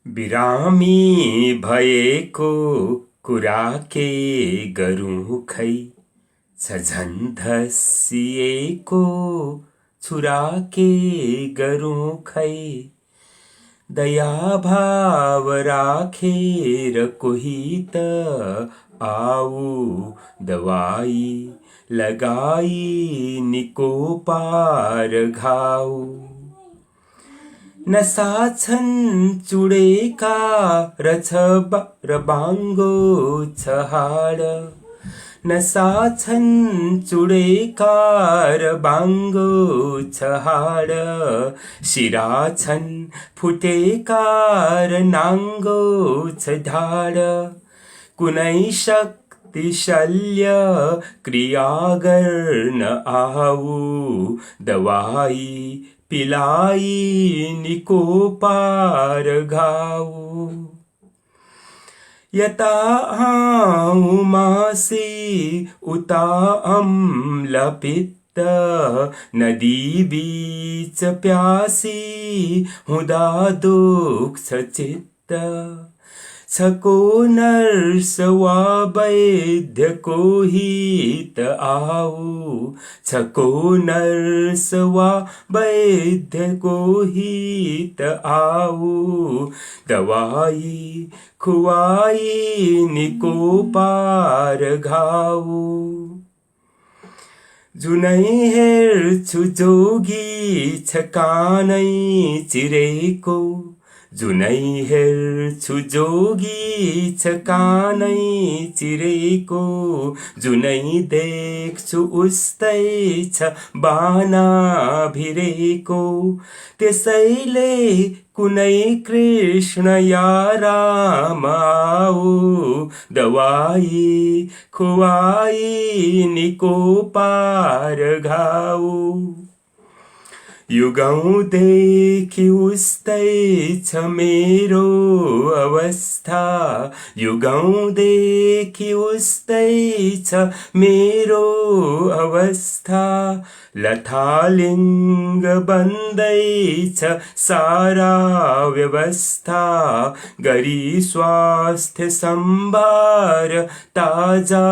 बिरामी भएको कुरा के गरौँ खै, छ झन् धसिएको छुरा के गरौँ खै। दया भाव राखेर कोही त आऊ, दवाई लगाई निको पार घाउ। नसा छन् चुडेका र बाङ्गो छ हाड, नसा छन् चुडेका र बाङ्गो छ हाड। शिरा छन् फुटेका र नाङ्गो छ ढाड। कुनै शक्ति शल्य क्रिया गर्न आऊ, दवाई पिलाई निको पार घाउ। यता आऊ मासी उता अम्ल पित्त, नदी बीच प्यासी हुँदा दुख्छ चित्त। छको नर्स वा वैद्य कोही त आऊ, छको नर्स वा वैद्य कोही त आऊ। दवाई खुवाई निको पार घाउ। जुनै हेर्छु जोगी छ कानै चिरेको, जुनै हेर्छु जोगी छ कानै चिरेको। जुनै देख्छु उस्तै छ बाना भिरेको। त्यसैले कुनै कृष्ण या राम आऊ, दवाई खुवाई निको पार घाउ। युगौँदेखि उस्तै छ मेरो अवस्था, युगौँदेखि उस्तै छ मेरो अवस्था। लथालिङ्ग बन्दैछ सारा व्यवस्था, गरी स्वास्थ्य सम्भार ताजा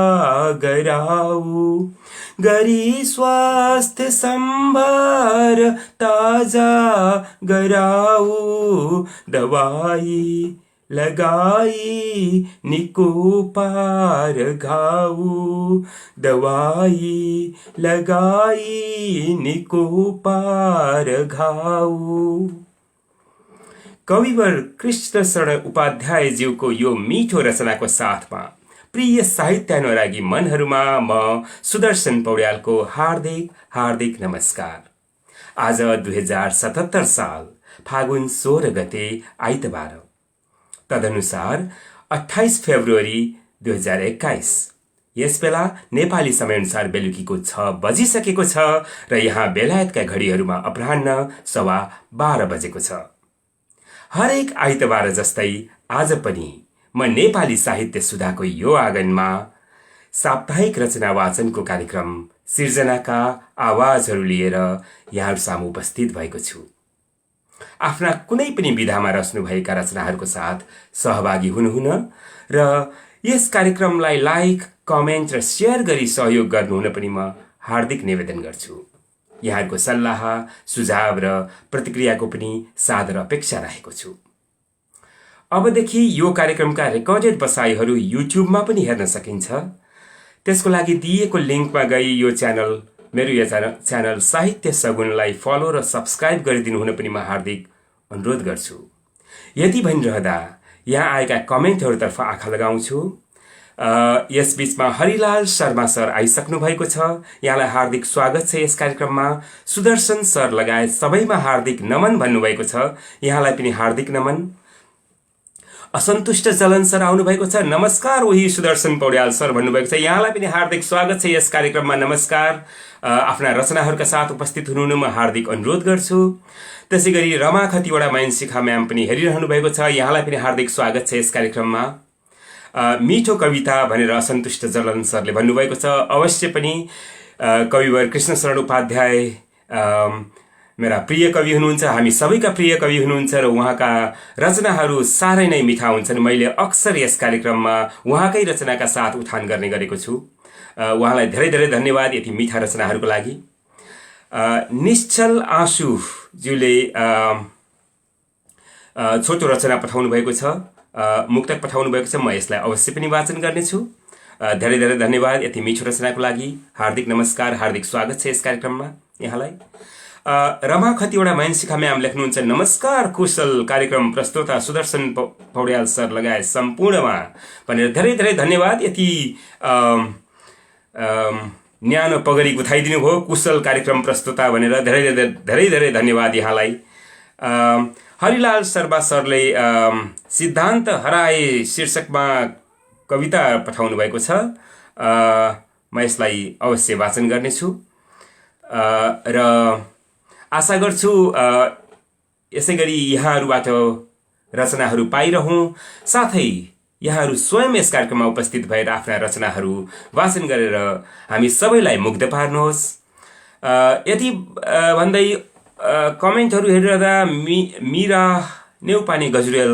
गराऊ। गरी स्वास्थ्य सम्भार ताजा गराऊ। दवाई लगाई निको पार घाउ, दवाई लगाई निको पार घाउ। कविवर कृष्णशरण उपाध्यायज्यूको यो मिठो रचनाको साथमा प्रिय साहित्यानुरागी मनहरूमा म सुदर्शन पौड्यालको हार्दिक हार्दिक नमस्कार। आज 2077 साल फागुन 16 गते आइतबार, तदनुसार 28 फेब्रुअरी 2021। यस बेला नेपाली समयअनुसार बेलुकीको 6 बजिसकेको छ र यहाँ बेलायतका घडीहरूमा अपराह्न 12:15 बजेको छ। हरेक आइतबार जस्तै आज पनि म नेपाली साहित्य सुधाको यो आँगनमा साप्ताहिक रचना वाचनको कार्यक्रम सिर्जनाका आवाजहरू लिएर यहाँहरू सामु उपस्थित भएको छु। आफ्ना कुनै पनि विधामा रच्नुभएका रचनाहरूको साथ सहभागी हुनुहुन र यस कार्यक्रमलाई लाइक, कमेन्ट र सेयर गरी सहयोग गर्नुहुन पनि म हार्दिक निवेदन गर्छु। यहाँहरूको सल्लाह, सुझाव र प्रतिक्रियाको पनि सादर अपेक्षा राखेको छु। अबदेखि यो कार्यक्रमका रेकर्डेड बसाइहरू युट्युबमा पनि हेर्न सकिन्छ। त्यसको लागि दिएको लिङ्कमा गई यो मेरो यो च्यानल साहित्य सगुनलाई फलो र सब्सक्राइब गरिदिनु हुन पनि म हार्दिक अनुरोध गर्छु। यति भनिरहँदा यहाँ आएका कमेन्टहरूतर्फ आँखा लगाउँछु। यस बीचमा हरिलाल शर्मा सर आइसक्नु भएको छ। यहाँलाई हार्दिक स्वागत छ यस कार्यक्रममा। सुदर्शन सर लगायत सबैमा हार्दिक नमन भन्नुभएको छ, यहाँलाई पनि हार्दिक नमन। असन्तुष्ट चलन सर आउनुभएको छ, नमस्कार उही सुदर्शन पौड्याल सर भन्नुभएको छ, यहाँलाई पनि हार्दिक स्वागत छ यस कार्यक्रममा, नमस्कार। आफ्ना रचनाहरूका साथ उपस्थित हुनुहुन म हार्दिक अनुरोध गर्छु। त्यसै गरी रमा खतिवडा मैनशिखा म्याम पनि हेरिरहनु भएको छ, यहाँलाई पनि हार्दिक स्वागत छ यस कार्यक्रममा। मिठो कविता भनेर असन्तुष्ट चलन सरले भन्नुभएको छ, अवश्य पनि कविवर कृष्णशरण उपाध्याय मेरा प्रिय कवि हुनुहुन्छ, हामी सबैका प्रिय कवि हुनुहुन्छ र उहाँका रचनाहरू साह्रै नै मिठा हुन्छन्। मैले अक्सर यस कार्यक्रममा उहाँकै रचनाका साथ उठान गर्ने गरेको छु। उहाँलाई धेरै धेरै धन्यवाद यति मिठा रचनाहरूको लागि। निश्चल आँसुज्यूले छोटो रचना पठाउनु भएको छ, मुक्तक पठाउनु भएको छ। म यसलाई अवश्य पनि वाचन गर्नेछु। धेरै धेरै धन्यवाद यति मिठो रचनाको लागि। हार्दिक नमस्कार, हार्दिक स्वागत छ यस कार्यक्रममा यहाँलाई। रमा खतिवडा मैनसिखा म्याम लेख्नुहुन्छ, नमस्कार कुशल कार्यक्रम प्रस्तोता सुदर्शन पौड्याल सर लगायत सम्पूर्णमा भनेर धेरै धेरै धन्यवाद। यति न्यानो पगडी गुथाइदिनु भयो कुशल कार्यक्रम प्रस्तोता भनेर धेरै धेरै धेरै धेरै धन्यवाद यहाँलाई। हरिलाल शर्मा सरले सिद्धान्त हराए शीर्षकमा कविता पठाउनु भएको छ। म यसलाई अवश्य वाचन गर्नेछु र आशा गर्छु यसै गरी यहाँहरूबाट रचनाहरू पाइरहँ। साथै यहाँहरू स्वयं यस कार्यक्रममा उपस्थित भएर आफ्ना रचनाहरू वाचन गरेर हामी सबैलाई मुग्ध पार्नुहोस्। यति भन्दै कमेन्टहरू हेरिरहँदा मीरा नेउपाने गजुरेल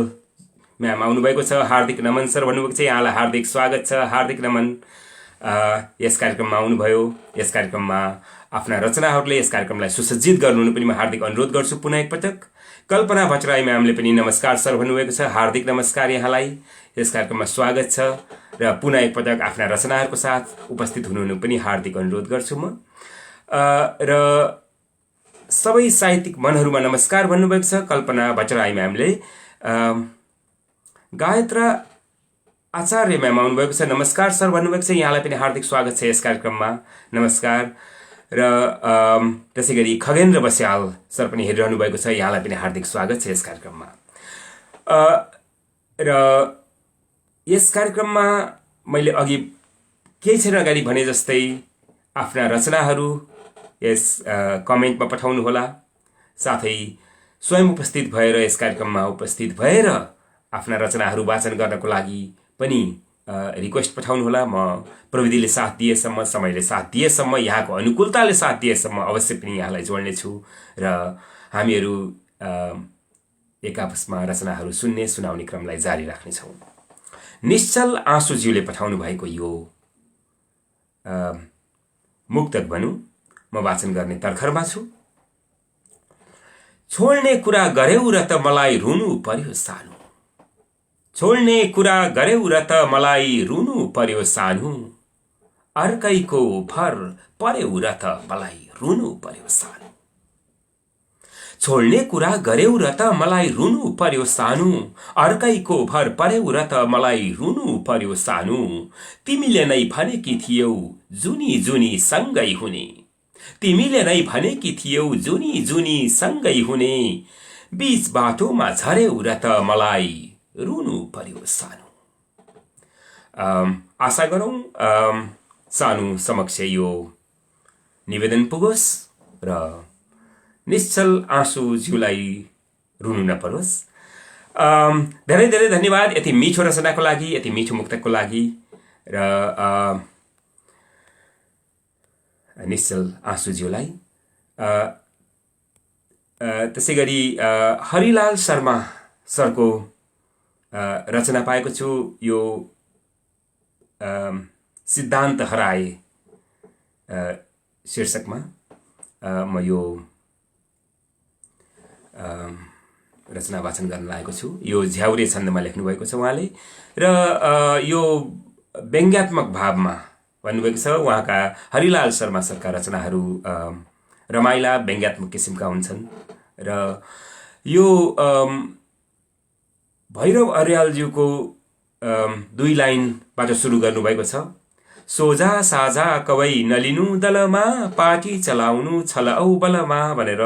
म्याम आउनुभएको छ। हार्दिक नमन सर भन्नुभएको छ, यहाँलाई हार्दिक स्वागत छ, हार्दिक नमन। यस कार्यक्रममा आउनुभयो, यस कार्यक्रममा आफ्ना रचनाहरूले यस कार्यक्रमलाई सुसज्जित गर्नु पनि म हार्दिक अनुरोध गर्छु पुनः एकपटक। कल्पना भट्टराई म्यामले पनि नमस्कार सर भन्नुभएको छ, हार्दिक नमस्कार यहाँलाई। यस कार्यक्रममा स्वागत छ र पुनः एकपटक आफ्ना रचनाहरूको साथ उपस्थित हुनु पनि हार्दिक अनुरोध गर्छु म। र सबै साहित्यिक मनहरूमा नमस्कार भन्नुभएको छ कल्पना भट्टराई म्यामले। गायत्रा आचार्य म्याम आउनुभएको छ, नमस्कार सर भन्नुभएको छ, यहाँलाई पनि हार्दिक स्वागत छ यस कार्यक्रममा, नमस्कार। र त्यसै गरी खगेन्द्र बस्याल सर पनि हेरिरहनु भएको छ, यहाँलाई पनि हार्दिक स्वागत छ यस कार्यक्रममा। र यस कार्यक्रममा मैले अघि केही क्षण अगाडि भने जस्तै आफ्ना रचनाहरू यस कमेन्टमा पठाउनुहोला। साथै स्वयं उपस्थित भएर यस कार्यक्रममा उपस्थित भएर आफ्ना रचनाहरू वाचन गर्नको लागि पनि रिक्वेस्ट पठाउनुहोला। म प्रविधिले साथ दिएसम्म, समयले साथ दिएसम्म, यहाँको अनुकूलताले साथ दिएसम्म अवश्य पनि यहाँलाई जोड्नेछु र हामीहरू एक आपसमा रचनाहरू सुनाउने क्रमलाई जारी राख्नेछौँ। निश्चल आँसुज्यूले पठाउनु भएको यो मुक्तक भनौँ म वाचन गर्ने तर्खरमा छु। छोड्ने कुरा गर्यौ र त मलाई रुनु पर्यो सानो, छोड्ने कुरा गर्यौ र त मलाई रुनु पर्यो सानो, अर्कैको भर पर्यौ र त मलाई रुनु पर्यो सानो, छोड्ने कुरा गर्यौ र त मलाई रुनु पर्यो सानो, अर्कैको भर पर्यौ र त मलाई रुनु पर्यो सानो, तिमीले नै भनेकी थियौ जुनी जुनी सँगै हुने, तिमीले नै भनेकी थियौ जुनी जुनी सँगै हुने, बीच बाटोमा झर्यौ र त मलाई रुनु पर्यो सानो। आशा गरौँ सानो समक्ष यो निवेदन पुगोस् र निश्चल आँसुज्यूलाई रुनु नपरोस्। धेरै धेरै धन्यवाद यति मिठो रचनाको लागि, यति मिठो मुक्तकको लागि। र निश्चल आँसुज्यूलाई त्यसै गरी हरिलाल शर्मा सरको रचना पाएको छु। यो सिद्धान्त हराए शीर्षकमा म यो रचना वाचन गर्न लागेको छु। यो झ्याउरे छन्दमा लेख्नुभएको छ उहाँले र यो व्यङ्ग्यात्मक भावमा भन्नुभएको छ। उहाँका हरिलाल शर्मा सरका रचनाहरू रमाइला व्यङ्ग्यात्मक किसिमका हुन्छन् र यो भैरव अर्यालज्यूको 2 लाइनबाट सुरु गर्नुभएको छ। सोझा साझा कवै नलिनु दलमा, पार्टी चलाउनु छल औ बलमा भनेर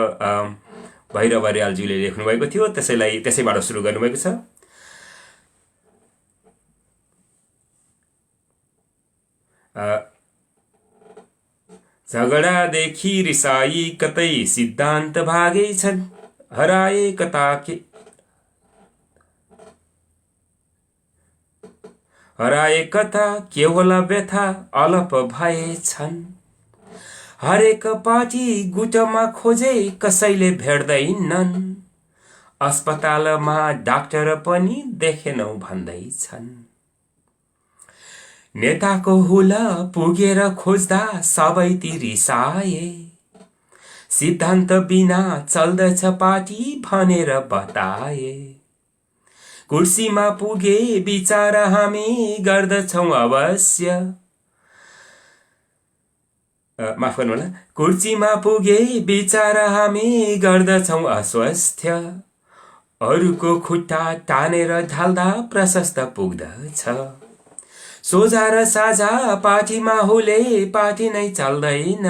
भैरव अर्यालज्यूले लेख्नुभएको थियो। त्यसैबाट सुरु गर्नुभएको छ। झगडादेखि रिसाई कतै सिद्धान्त भागेछन्, हराए कता के हराए कता के होला व्यथा अलप भएछन्, हरेक पार्टी गुटमा खोजे कसैले भेट्दैनन्, अस्पतालमा डाक्टर पनि देखेनौ भन्दैछन्। नेताको हुल पुगेर खोज्दा सबैतिर रिसाए, सिद्धान्त बिना चल्दछ पार्टी भनेर बताए। कुर्सीमा पुगे विचार हामी गर्दछौं अवश्य, माफ गर्नु होला, कुर्सीमा पुगे विचार हामी गर्दछौं अस्वस्थ्य। अरूको खुट्टा टानेर ढाल्दा प्रशस्त पुग्दछ, सोझा र साझा पार्टीमा हुले पार्टी नै चल्दैन,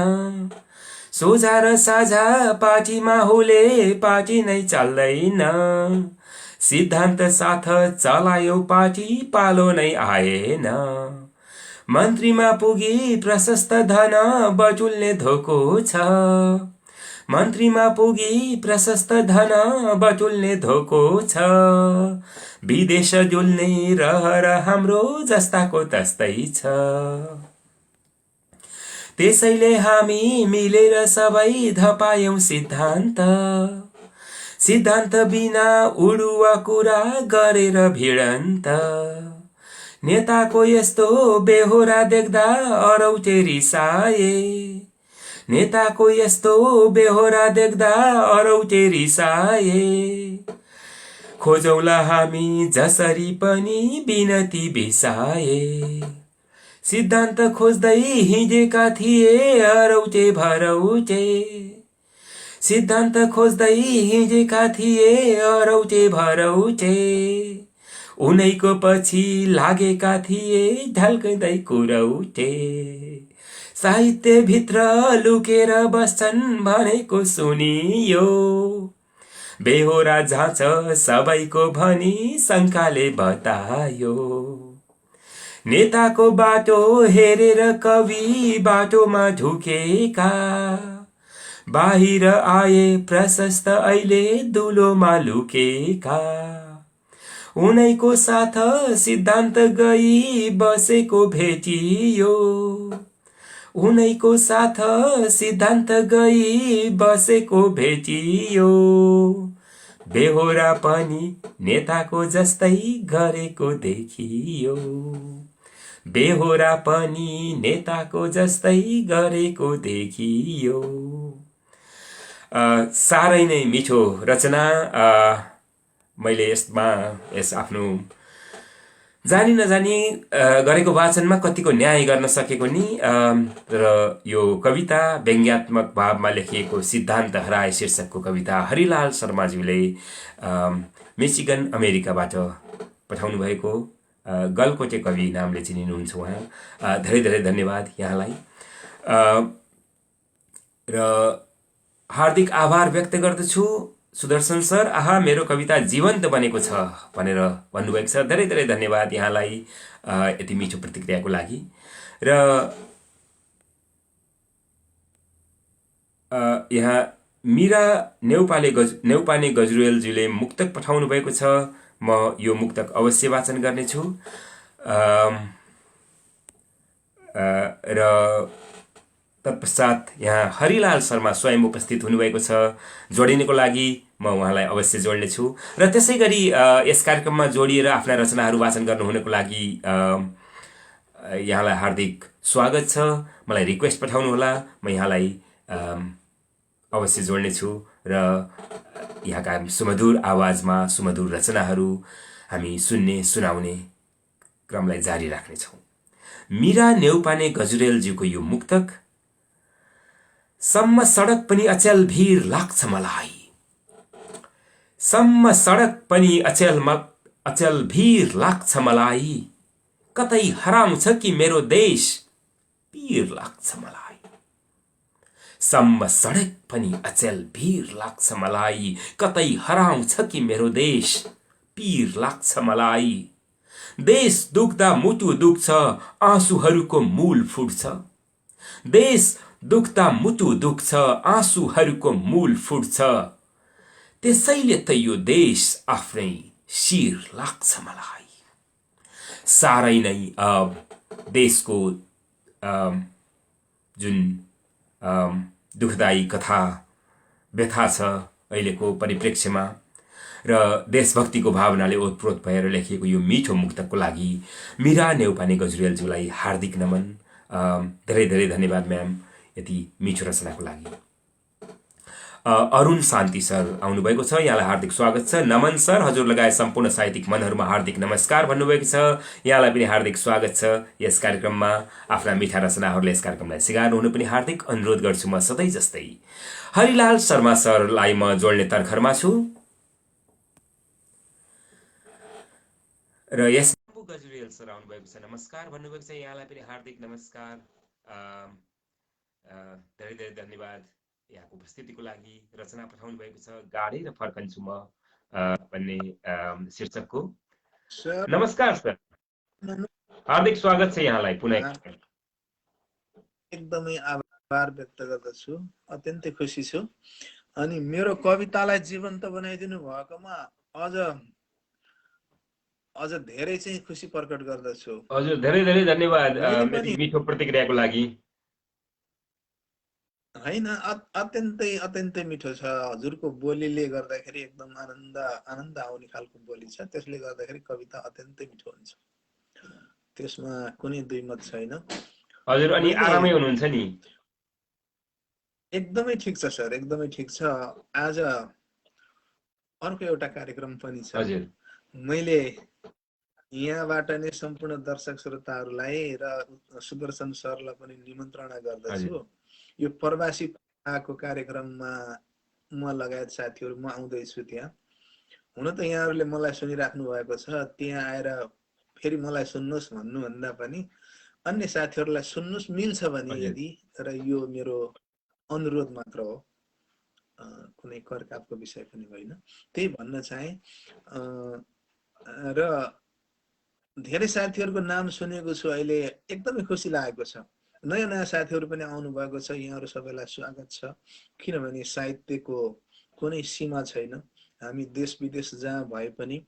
सोझा र साझा पार्टीमा हुले पार्टी नै चल्दैन। सिद्धान्त साथ चलायो पार्टी पालो नै आएन, मन्त्रीमा पुगी प्रशस्त धन बटुल्ने धोको छ, मन्त्रीमा पुगी प्रशस्त धन बटुल्ने धोको छ। विदेश डुल्ने रहर हाम्रो जस्ताको तस्तै छ, त्यसैले हामी मिलेर सबै धपायौं सिद्धान्त, सिद्धान्त बिना उडुवा कुरा गरेर भिडन्त। नेताको यस्तो बेहोरा देख्दा अरौटे रिसाए, नेताको यस्तो बेहोरा देख्दा अरौटे रिसाए। खोजौला हामी जसरी पनि बिनती बिसाए, सिद्धान्त खोज्दै हिँडेका थिए अरौटे भरौटे, सिद्धान्त खोज्दै हिँडेका थिए अरौटे भरौटे। उनैको पछि लागेका थिए ढल्कँदै कुरौटे, साहित्यभित्र लुकेर बस्छन् भनेको सुनियो, बेहोरा झाँच सबैको भनी शङ्काले बतायो। नेताको बाटो हेरेर कवि बाटोमा ढुकेका, बाहिर आए प्रशस्त अहिले दुलोमा लुकेका। उनैको साथ सिद्धान्त गई बसेको भेटियो, उनैको साथ सिद्धान्त गई बसेको भेटियो। बेहोरा पनि नेताको जस्तै गरेको देखियो, बेहोरा पनि नेताको जस्तै गरेको देखियो। साह्रै नै मिठो रचना। मैले यस आफ्नो जानी नजानी गरेको वाचनमा कतिको न्याय गर्न सकेको नि। र यो कविता व्यङ्ग्यात्मक भावमा लेखिएको सिद्धान्त हराए शीर्षकको कविता हरिलाल शर्माज्यूले मिचिगन अमेरिकाबाट पठाउनु भएको, गलकोटे कवि नामले चिनिनुहुन्छ उहाँ। धेरै धेरै धन्यवाद यहाँलाई र हार्दिक आभार व्यक्त गर्दछु। सुदर्शन सर, आहा मेरो कविता जीवन्त बनेको छ भनेर भन्नुभएको छ। धेरै धेरै धन्यवाद यहाँलाई यति मिठो प्रतिक्रियाको लागि। र यहाँ मीरा नेउपाने गजरुएलज्यूले मुक्तक पठाउनु भएको छ। म यो मुक्तक अवश्य वाचन गर्नेछु। र तत्पश्चात यहाँ हरिलाल शर्मा स्वयं उपस्थित हुनुभएको छ। जोडिनको लागि म उहाँलाई अवश्य जोड्नेछु। र त्यसै गरी यस कार्यक्रममा जोडिएर आफ्ना रचनाहरू वाचन गर्नुहुनको लागि यहाँलाई हार्दिक स्वागत छ। मलाई रिक्वेस्ट पठाउनुहोला, म यहाँलाई अवश्य जोड्नेछु र यहाँका सुमधुर आवाजमा सुमधुर रचनाहरू हामी सुन्ने सुनाउने क्रमलाई जारी राख्नेछौँ। मीरा नेउपाने गजुरेलज्यूको यो मुक्तक। सम्म सडक पनि अचेल भिर लाग्छ मलाई, सम्म सडक पनि अचेल भिर लाग्छ मलाई, कतै हराउँछ कि मेरो देश पीर लाग्छ मलाई। सम्म सडक पनि अचेल भिर लाग्छ मलाई, कतै हराउँछ कि मेरो देश पीर लाग्छ मलाई। देश दुख्दा मुटु दुख्छ, आँसुहरूको मूल फुट्छ, देश दुख्दा मुटु दुख्छ, आँसुहरूको मूल फुट्छ, त्यसैले त यो देश आफ्नै शिर लाग्छ मलाई। साह्रै नै देशको जुन दुःखदायी कथा व्यथा छ अहिलेको परिप्रेक्ष्यमा र देशभक्तिको भावनाले ओतप्रोत भएर लेखिएको यो मिठो मुक्तकको लागि मीरा नेउपाने गजुरेलज्यूलाई हार्दिक नमन। धेरै धेरै धन्यवाद म्याम यति मिठो रचनाको लागि। अरुण शान्ति सर आउनुभएको छ, यहाँलाई हार्दिक स्वागत छ। नमन सर हजुर लगायत सम्पूर्ण साहित्यिक मनहरूमा हार्दिक नमस्कार भन्नुभएको छ, यहाँलाई पनि हार्दिक स्वागत छ यस कार्यक्रममा। आफ्ना मिठा रचनाहरूले यस कार्यक्रमलाई सिगार्नु हुनु पनि हार्दिक अनुरोध गर्छु म सधैँ जस्तै। हरिलाल शर्मा सरलाई म जोड्ने तर्खरमा छु र यस गजुरेल सर आउनुभएको छ, नमस्कार भन्नुभएको छ, यहाँलाई पनि हार्दिक नमस्कार। धेरै धेरै धन्यवाद यहाँको उपस्थितिको लागि। रचना पठाउनु भएको छ गाडेर फर्कन्छु म भन्ने शीर्षकको। नमस्कार सर, हार्दिक स्वागत छ यहाँलाई पुनः। एकदमै आभार व्यक्त गर्दछु, अत्यन्तै खुसी छु। अनि मेरो कवितालाई जीवन्त बनाइदिनु भएकोमा अझ धेरै चाहिँ खुसी प्रकट गर्दछु। हजुर धेरै धेरै धन्यवाद यति मिठो प्रतिक्रियाको लागि। हैन, अत्यन्तै मिठो छ। हजुरको बोलीले गर्दाखेरि एकदम आनन्द आउने खालको बोली छ, त्यसले गर्दाखेरि कविता अत्यन्तै मिठो हुन्छ, त्यसमा कुनै दुई मत छैन। हजुर अनि आरामै हुनुहुन्छ नि? एकदमै ठिक छ सर, एकदमै ठिक छ। आज अर्को एउटा कार्यक्रम पनि छ। मैले यहाँबाट नै सम्पूर्ण दर्शक श्रोताहरूलाई र सुदर्शन सरलाई पनि निमन्त्रणा गर्दछु। यो प्रवासी को कार्यक्रममा म लगायत साथीहरू म आउँदैछु त्यहाँ। हुन त यहाँहरूले मलाई सुनिराख्नु भएको छ, त्यहाँ आएर फेरि मलाई सुन्नुहोस् भन्नुभन्दा पनि अन्य साथीहरूलाई सुन्नुहोस् मिल्छ भने यदि, र यो मेरो अनुरोध मात्र हो, कुनै करकापको विषय पनि होइन, त्यही भन्न चाहे। र धेरै साथीहरूको नाम सुनेको छु अहिले, एकदमै खुसी लागेको छ। नयाँ नयाँ साथीहरू पनि आउनु भएको छ, यहाँहरू सबैलाई स्वागत छ। किनभने साहित्यको कुनै सीमा छैन, हामी देश विदेश जहाँ भए पनि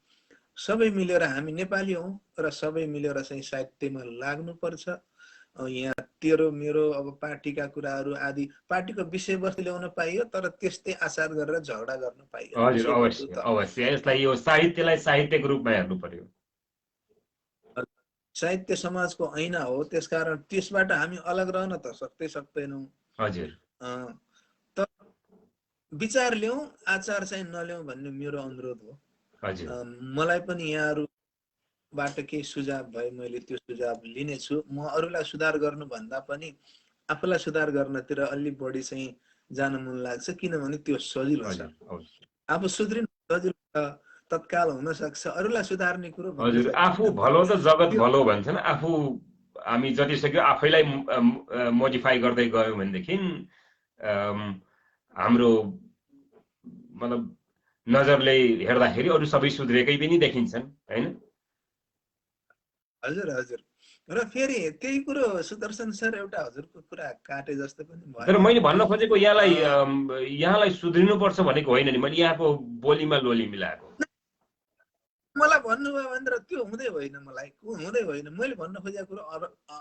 सबै मिलेर, हामी नेपाली हौँ र सबै मिलेर चाहिँ साहित्यमा लाग्नुपर्छ। यहाँ तेरो मेरो अब पार्टीका कुराहरू आदि, पार्टीको विषयवस्तु ल्याउन पाइयो तर त्यस्तै आचार गरेर झगडा गर्न पाइयो। हजुर अवश्य अवश्य, यसलाई यो साहित्यलाई साहित्यको रूपमा हेर्नु पर्यो। साहित्य समाजको ऐना हो, त्यसकारण त्यसबाट हामी अलग रहन त सक्दैनौँ। हजुर, तर विचार ल्याउँ, आचार चाहिँ नल्याउँ भन्ने मेरो अनुरोध हो। मलाई पनि यहाँहरूबाट केही सुझाव भए मैले त्यो सुझाव लिनेछु। म अरूलाई सुधार गर्नु भन्दा पनि आफूलाई सुधार गर्नतिर अलि बढी चाहिँ जान मन लाग्छ, किनभने त्यो सजिलो छ। आफू सुध्रिनु सजिलो, तत्काल हुन सक्छ, अरूलाई सुधार्ने कुरो। हजुर, आफू भलो त जगत भलो भन्छन्। आफू हामी जति सक्यो आफैलाई मोडिफाई गर्दै गयौँ भनेदेखि हाम्रो मतलब नजरले हेर्दाखेरि अरू सबै सुध्रेकै पनि देखिन्छन्, हैन? हजुर हजुर, र फेरि त्यही कुरो सुदर्शन सर एउटा हजुरको कुरा काटे जस्तो पनि भयो। तर मैले भन्न खोजेको यहाँलाई सुध्रिनुपर्छ भनेको होइन नि, मैले यहाँको बोलीमा लोली मिलाएको। मलाई भन्नुभयो भनेर त्यो हुँदै होइन, मलाई हुँदै होइन। मैले भन्न खोजेको कुरो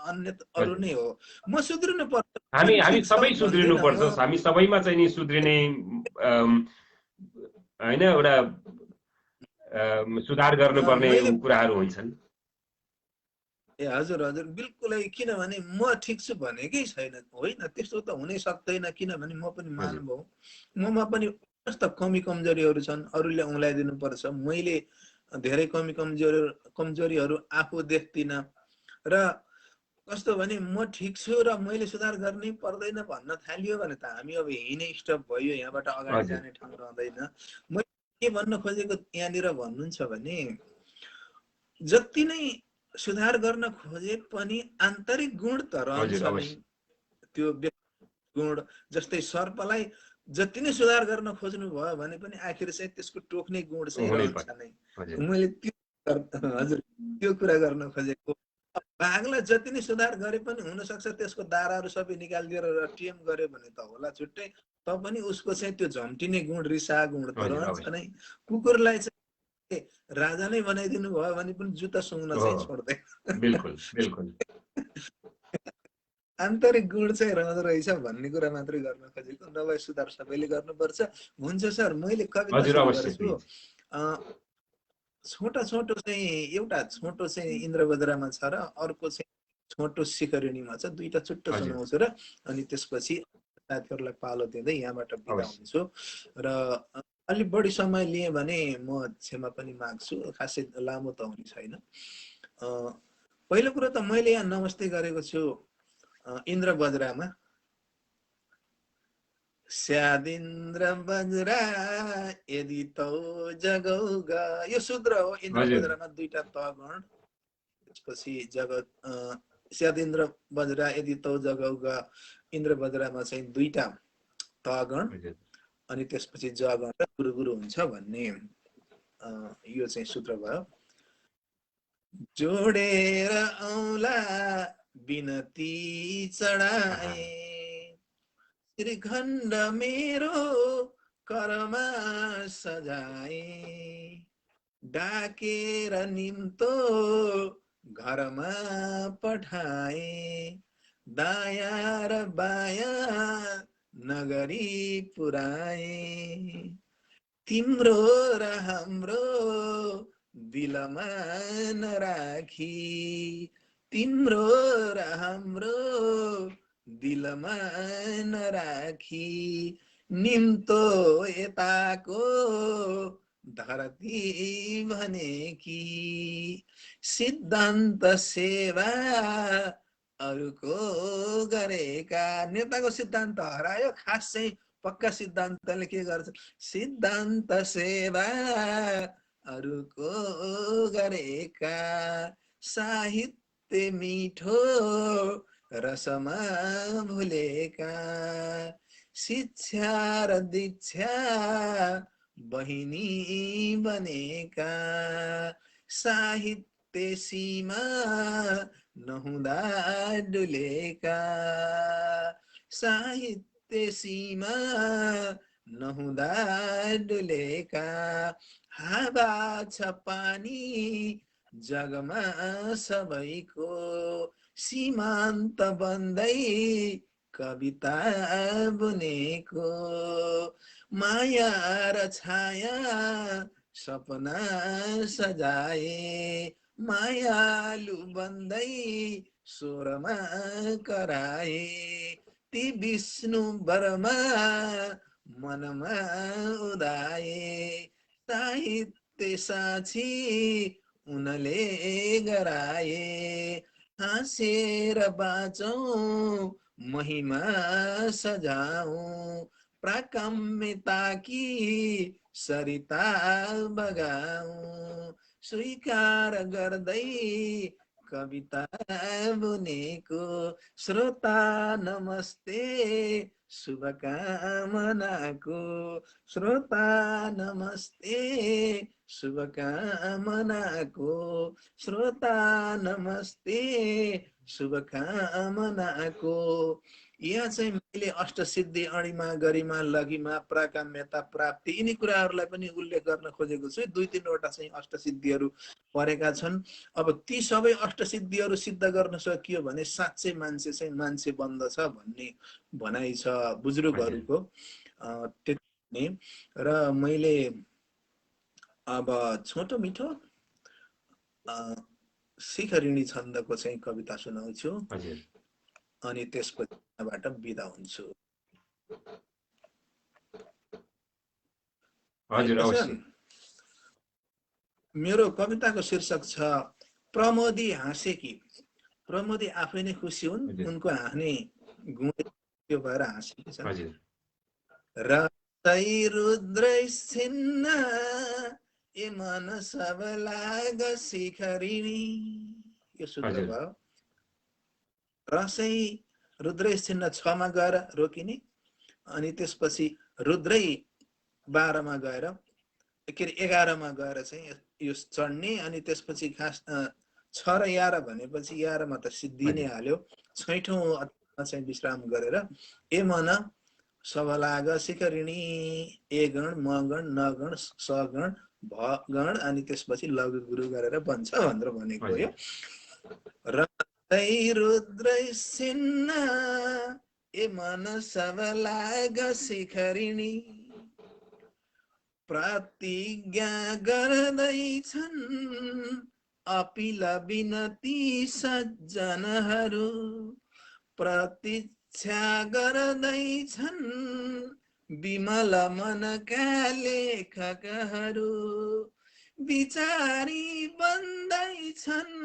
अन्य अरू नै हो। म सुध्रिनु पर्छ, हामी सबै सुध्रिनु पर्छ, हामी सबैमा चाहिँ नि सुध्रिने हैन, एउटा सुधार गर्नुपर्ने कुराहरू हुन्छन्। ए हजुर हजुर, बिल्कुलै। किनभने म ठिक छु भनेकै छैन, होइन, त्यस्तो त हुनै सक्दैन। किनभने म पनि मानव हो, ममा पनि कस्ता कमी कमजोरीहरू छन्, अरूले औँलाइदिनु पर्छ। मैले धेरै कमी कमजोरीहरू आफू देख्दिनँ, र कस्तो भने म ठिक छु र मैले सुधार गर्नै पर्दैन भन्न थालियो भने त हामी अब हिँड्ने स्टप भयो, यहाँबाट अगाडि जाने ठाउँ रहँदैन। मैले के भन्न खोजेको यहाँनिर भन्नुहुन्छ भने, जति नै सुधार गर्न खोजे पनि आन्तरिक गुण त रहन्छ नै, त्यो गुण। जस्तै सर्पलाई जति नै सुधार गर्न खोज्नु भयो भने पनि आखिर चाहिँ त्यसको टोक्ने गुण चाहिँ रहन्छ नै। मैले हजुर त्यो कुरा गर्न खोजेको। बाघलाई जति नै सुधार गरे पनि हुनसक्छ त्यसको दाराहरू सबै निकालिदिएर टिएम गरे भने त होला छुट्टै, पनि उसको चाहिँ त्यो झम्टिने गुण, रिसा गुण त रहन्छ नै। कुकुरलाई चाहिँ राजा नै बनाइदिनु भयो भने पनि जुत्ता सुँघ्न चाहिँ छोड्दैन। बिल्कुल बिल्कुल। आन्तरिक गुण चाहिँ रहँदो रहेछ भन्ने कुरा मात्रै गर्न खोजेको, नभए सुधार सबैले गर्नुपर्छ। हुन्छ सर, मैले कविता हजुर सुरु अवश्य गर्छु। प्लिज। छोटो छोटो चाहिँ एउटा छोटो चाहिँ इन्द्रबद्रामा छ र अर्को चाहिँ छोटो शिखरिणीमा छ। दुईटा छुट्टो हजुर सुनाउँछु र अनि त्यसपछि साथीहरूलाई पालो दिँदै यहाँबाट बिदा अवश्य। हुन्छु। र अलिक बढी समय लिएँ भने म क्षमा पनि माग्छु, खासै लामो त हुने छैन। पहिलो कुरो त मैले यहाँ नमस्ते गरेको छु इन्द्रबज्रामा। स्यादिन्द्र बज्रा यदि तौ जगौगा, यो शुद्र हो। हजुर इन्द्रबज्रामा दुईटा तगण, त्यसपछि जगत स्यादिन्द्र बज्रा यदि तौ जगौगा, इन्द्रबज्रामा चाहिँ दुईटा तगण हजुर अनि त्यसपछि जगण र गुरु गुरु हुन्छ भन्ने यो चाहिँ सूत्र भयो। जोडेर औला बिनती चढाए, श्रीखण्ड मेरो करमा सजाए, डाकेर निम्तो घरमा पठाए, दाया र बाया नगरी पुराए, तिम्रो र हाम्रो दिलमा नराखी, तिम्रो र हाम्रो दिलमा नराखी, निम्तो यताको धरती भनेकी, सिद्धान्त सेवा अरूको गरेका। नेताको सिद्धान्त हरायो, खास चाहिँ पक्का सिद्धान्तले के गर्छ? सिद्धान्त सेवा अरूको गरेका, साहित्य मिठो रसमा भुलेका, शिक्षा र दीक्षा बहिनी बनेका, साहित्य सीमा नहुँदा डुलेका, साहित्य सीमा नहुँदा डुलेका, हावा छ पानी जगमा सबैको, सीमान्त बन्दै कविता बुनेको, माया र छाया सपना सजाए, मायालु बन्दै स्वरमा कराए, ती विष्णु बर्मा मनमा उदाए, साहित्य साक्षी उनले गराए, हाँसेर बाँचौँ महिमा सजाऊँ, प्राकाम्यताकी सरिता बगाऊँ, स्वीकार गर्दै कविता बुनेको, श्रोता नमस्ते शुभकामनाको, श्रोता नमस्ते शुभकामनाको, श्रोता नमस्ते शुभकामनाको। यहाँ चाहिँ मैले अष्टसिद्धि, अणिमा, गरिमा, लघिमा, प्राकाम्यता, प्राप्ति यिनी कुराहरूलाई पनि उल्लेख गर्न खोजेको छु। दुई तीनवटा चाहिँ अष्टसिद्धिहरू परेका छन्। अब ती सबै अष्टसिद्धिहरू सिद्ध गर्न सकियो भने साँच्चै मान्छे चाहिँ मान्छे बन्दछ भन्ने भनाइ छ बुजुर्गहरूको। त्यति र मैले अब छोटो मिठो शिखरिणी छन्दको चाहिँ कविता सुनाउँछु अनि त्यसपछिबाट बिदा हुन्छु। हजुर अवश्य। मेरो कविताको शीर्षक छ प्रमोदी हाँसेकी। प्रमोदी आफै नै खुसी हुन्, उनको हाँस्ने गुण त्यो भएर हाँसेकी छन्। रसै रुद्रै छिन्न ए मन सब लाग शिखरिणी, यो सूत्र भयो। रसै रुद्रै छिन्न 6 मा गएर रोकिने, अनि त्यसपछि रुद्रै 12 मा गएर के अरे 11 मा गएर चाहिँ यो चढ्ने, अनि त्यसपछि खास 6 र 11 भनेपछि 11 मा त सिद्धि नै हाल्यो। 6औं चाहिँ विश्राम गरेर ए मन सब लाग शिखरिणी, ए गण, म गण, न गण, स गण, भ गण, अनि त्यसपछि लघु गुरु गरेर बन्छ भनेर भनेको हो। र रुद्रै सिन्न ए मन सबलाग शिखरिणी प्रतिज्ञा गर्दैछन् अपिल बिनती सज्जनहरू प्रतीक्षा गर्दैछन् विमल मनका लेखकहरू विचारी बन्दैछन्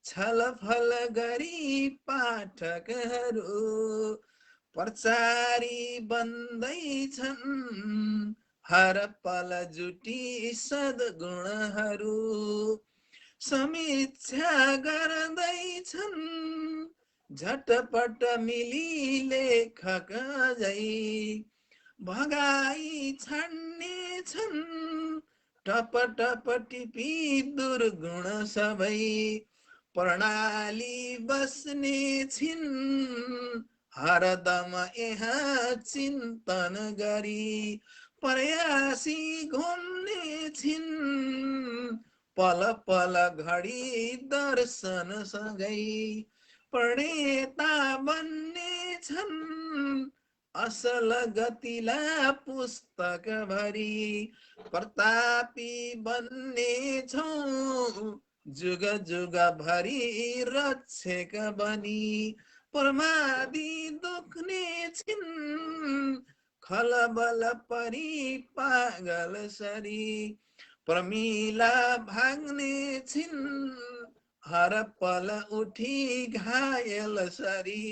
छलफल गरी पाठकहरू प्रचारी बन्दैछन् हर पल जुटी सद्गुणहरू समीक्षा गर्दैछन् झटपट मिली लेखक जै भगाई छाड्ने छन् टप टप टिपी दुर्गुण सबै प्रणाली बस्ने छिन् हरदम यहाँ चिन्तन गरी प्रयासी घुम्ने छिन् पल पल घडी दर्शन सँगै प्रणेता बन्ने छन् असल गतिला पुस्तक भरी प्रतापी बन्ने छौं जुग जुग भरी रक्षक बनी प्रमादी दुख्ने छिन् खलबल परी पागल सरी प्रमिला भाग्ने छिन् हर पल उठी घायल सरी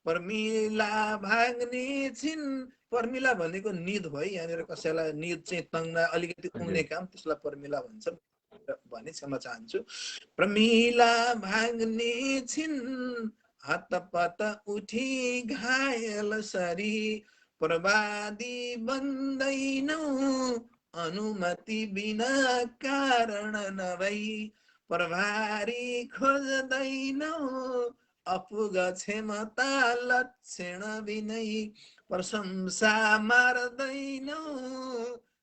प्रमिला भाग्ने छिन् प्रमिला भनेको निद भयो यहाँनिर कसैलाई निद चाहिँ तङ्ना अलिकति उड्ने काम त्यसलाई प्रमिला भन्छ भने क्षमा चाहन्छु प्रमिला भाग्ने छिन् हतपत उठी घायल सरी प्रवादी बन्दैनौ अनुमति बिना कारण नभई प्रभारी खोज्दैनौ अपुग क्षमता लक्षण बिनै प्रशंसा मार्दैनौ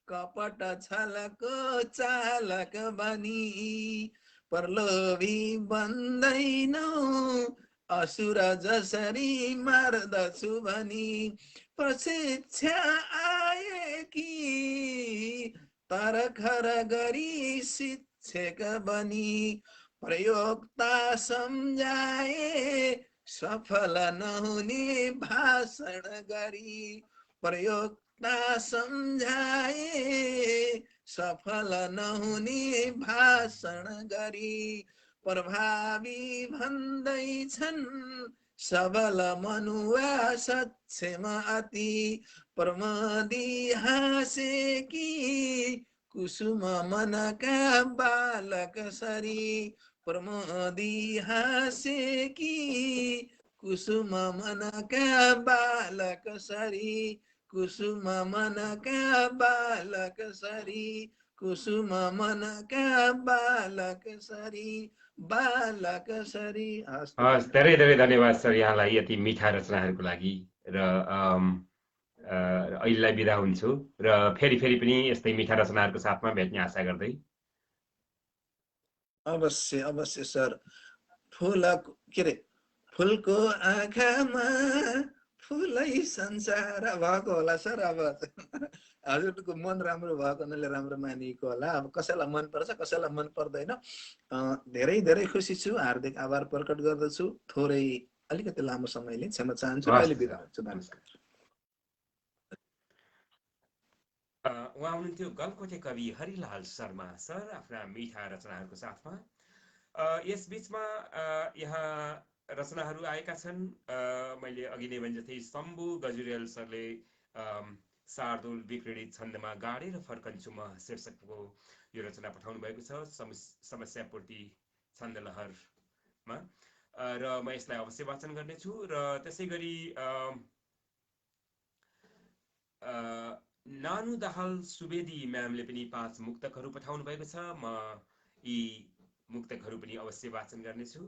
कपट छलको चालक बनी प्रलोभी बन्दैनौ असुर जसरी मार्दछु भनी प्रशिक्षा आए कि तरखर गरी शिक्षक बनी प्रयोक्ता सम्झाए सफल नहुने भाषण गरी प्रयोक्ता सम्झाए सफल नहुने भाषण गरी प्रभावी भन्दैछन् सबल मनुवा सक्षम अति प्रमदी हाँसेकी कुसुम मनका बालक सरी प्रमदी हाँसेकी कुसुम मनका बालक सरी कुसुम मनका बालक सरी कुसुम मनका बालक सरी बालक सरी। हस्, धेरै धेरै धन्यवाद सर यहाँलाई यति मिठा रचनाहरूको लागि र अहिलेलाई बिदा हुन्छु र फेरि फेरि पनि यस्तै मिठा रचनाहरूको साथमा भेट्ने आशा गर्दै। अवश्य अवश्य सर। फुलको आँखामा फुलै संसार भएको होला सर। अब हजुरको मन राम्रो भएको हुनाले राम्रो मानिएको होला। अब कसैलाई मन पर्छ कसैलाई मन पर्दैन। धेरै धेरै खुसी छु, हार्दिक आभार प्रकट गर्दछु। थोरै अलिकति लामो समय लिएँ, क्षमा चाहन्छु। अहिले बिदा हुन्छु। धन्यवाद। उहाँ हुनुहुन्थ्यो गलकोटे कवि हरिलाल शर्मा सर आफ्ना मिठा रचनाहरूको साथमा। यस बीचमा यहाँ रचनाहरू आएका छन्। मैले अघि नै भने जस्तै शम्भु गजुरेल सरले शार्दुल विक्रीडित छन्दमा गाडेर फर्कन्छु म शीर्षकको यो रचना पठाउनु भएको छ समस्यापूर्ति छन्दलहरमा, र म यसलाई अवश्य वाचन गर्नेछु। र त्यसै गरी नानु दाहाल सुवेदी म्यामले पनि 5 मुक्तकहरू पठाउनु भएको छ। म यी मुक्तकहरू पनि अवश्य वाचन गर्नेछु।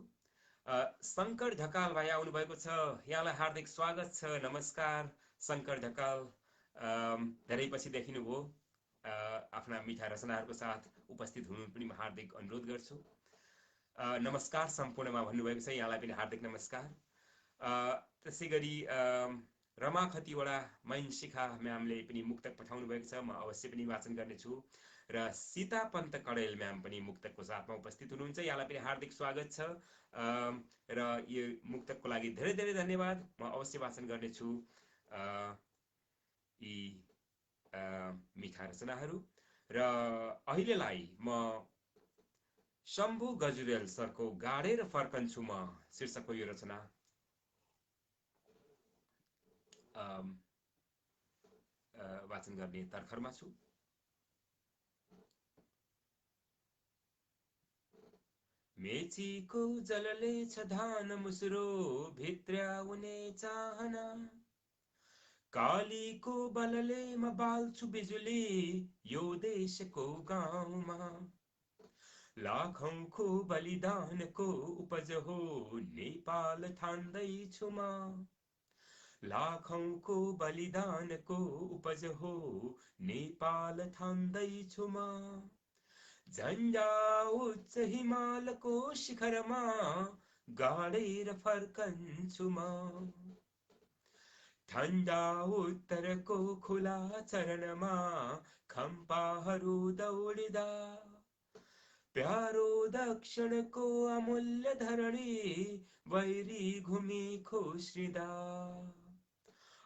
शङ्कर ढकाल भाइ आउनु भएको छ, यहाँलाई हार्दिक स्वागत छ। नमस्कार शङ्कर ढकाल, धेरै पछि देखिनुभयो। आफ्ना मिठा रचनाहरूको साथ उपस्थित हुनु पनि म हार्दिक अनुरोध गर्छु। नमस्कार सम्पूर्णमा भन्नुभएको छ, यहाँलाई पनि हार्दिक नमस्कार। त्यसै गरी रमा खतिवडा मैनशिखा म्यामले पनि मुक्तक पठाउनु भएको छ, म अवश्य पनि वाचन गर्नेछु। र सीता पन्त कडेल म्याम पनि मुक्तकको साथमा उपस्थित हुनुहुन्छ, यहाँलाई पनि हार्दिक स्वागत छ। र यो मुक्तकको लागि धेरै धेरै धन्यवाद, म अवश्य वाचन गर्नेछु यी मिठा रचनाहरू। र अहिलेलाई म शम्भु गजुरेल सरको गाडेर फर्कन्छु म शीर्षकको यो रचना वाचन गर्ने तर्खरमा छु। मेचीको जलले छ धान मुसुरो भित्र्याउने चाहना, कालीको बलले म बाल्छु बिजुली यो देशको गाउँमा। लाखौंको बलिदानको उपज हो नेपाल ठान्दैछु म, लाखौंको बलिदानको उपज हो नेपाल ठान्दैछु म। झन्डा उच्च हिमालको शिखरमा गाडेर फर्कन्छु म, ठन्डा उत्तरको खुला चरणमा खम्पाहरू दौडिँदा, प्यारो दक्षिणको अमूल्य धरणी वैरी घुमी खोस्रिँदा।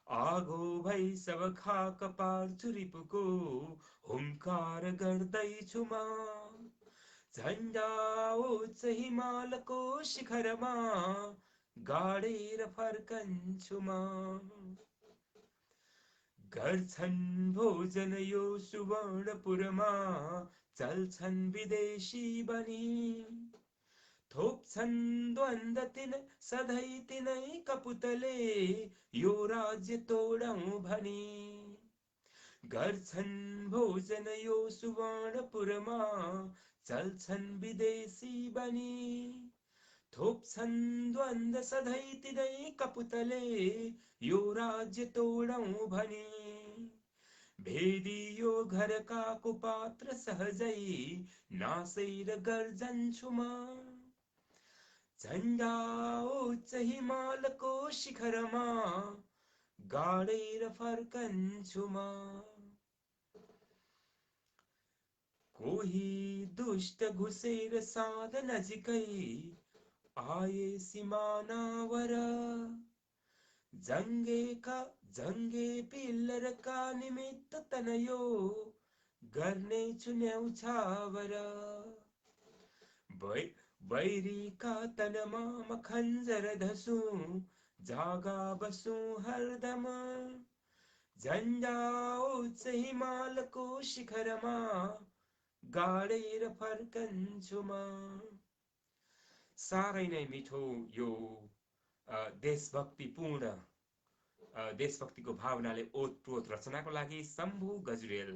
आगो भई सब खाक पार्छु रिपुको हुङ्कार गर्दैछु म, झन्डा उच्च हिमालको शिखरमा गाडेर फर्कन्छु म। गर्छन् भोजन यो सुवर्णपुरमा चल्छन् विदेशी बनी, थोप्छन् द्वन्द सधैँ तिनै कपुतले यो राज्य तोडौँ भनी। गर्छन् भोजन यो सुवर्णपुरमा चल्छन् विदेशी बनी, थोप्छन् द्वन्द सधैँ तिनै कपुतले यो राज्य तोडौँ भनी। भेदियो घरका कुपात्र सहजै नासेर गर्जन्छु म, झन्डा उच्च हिमालको शिखरमा गाडेर फर्कन्छु म। कोही दुष्ट घुसेर साँध नजिकै आए सिमानावर, जङ्गे पिल्लरका निमित्त तनयो गर्नेछु न्यौछावर। वैरीका तनमा म खञ्जर धसुँ जागा बसुँ हरदम, झन्डा उच्च हिमालको शिखरमा गाडेर फर्कन्छु म। साह्रै नै मिठो यो देशभक्तिपूर्ण देशभक्तिको भावनाले ओतप्रोत रचनाको लागि शम्भु गजुरेल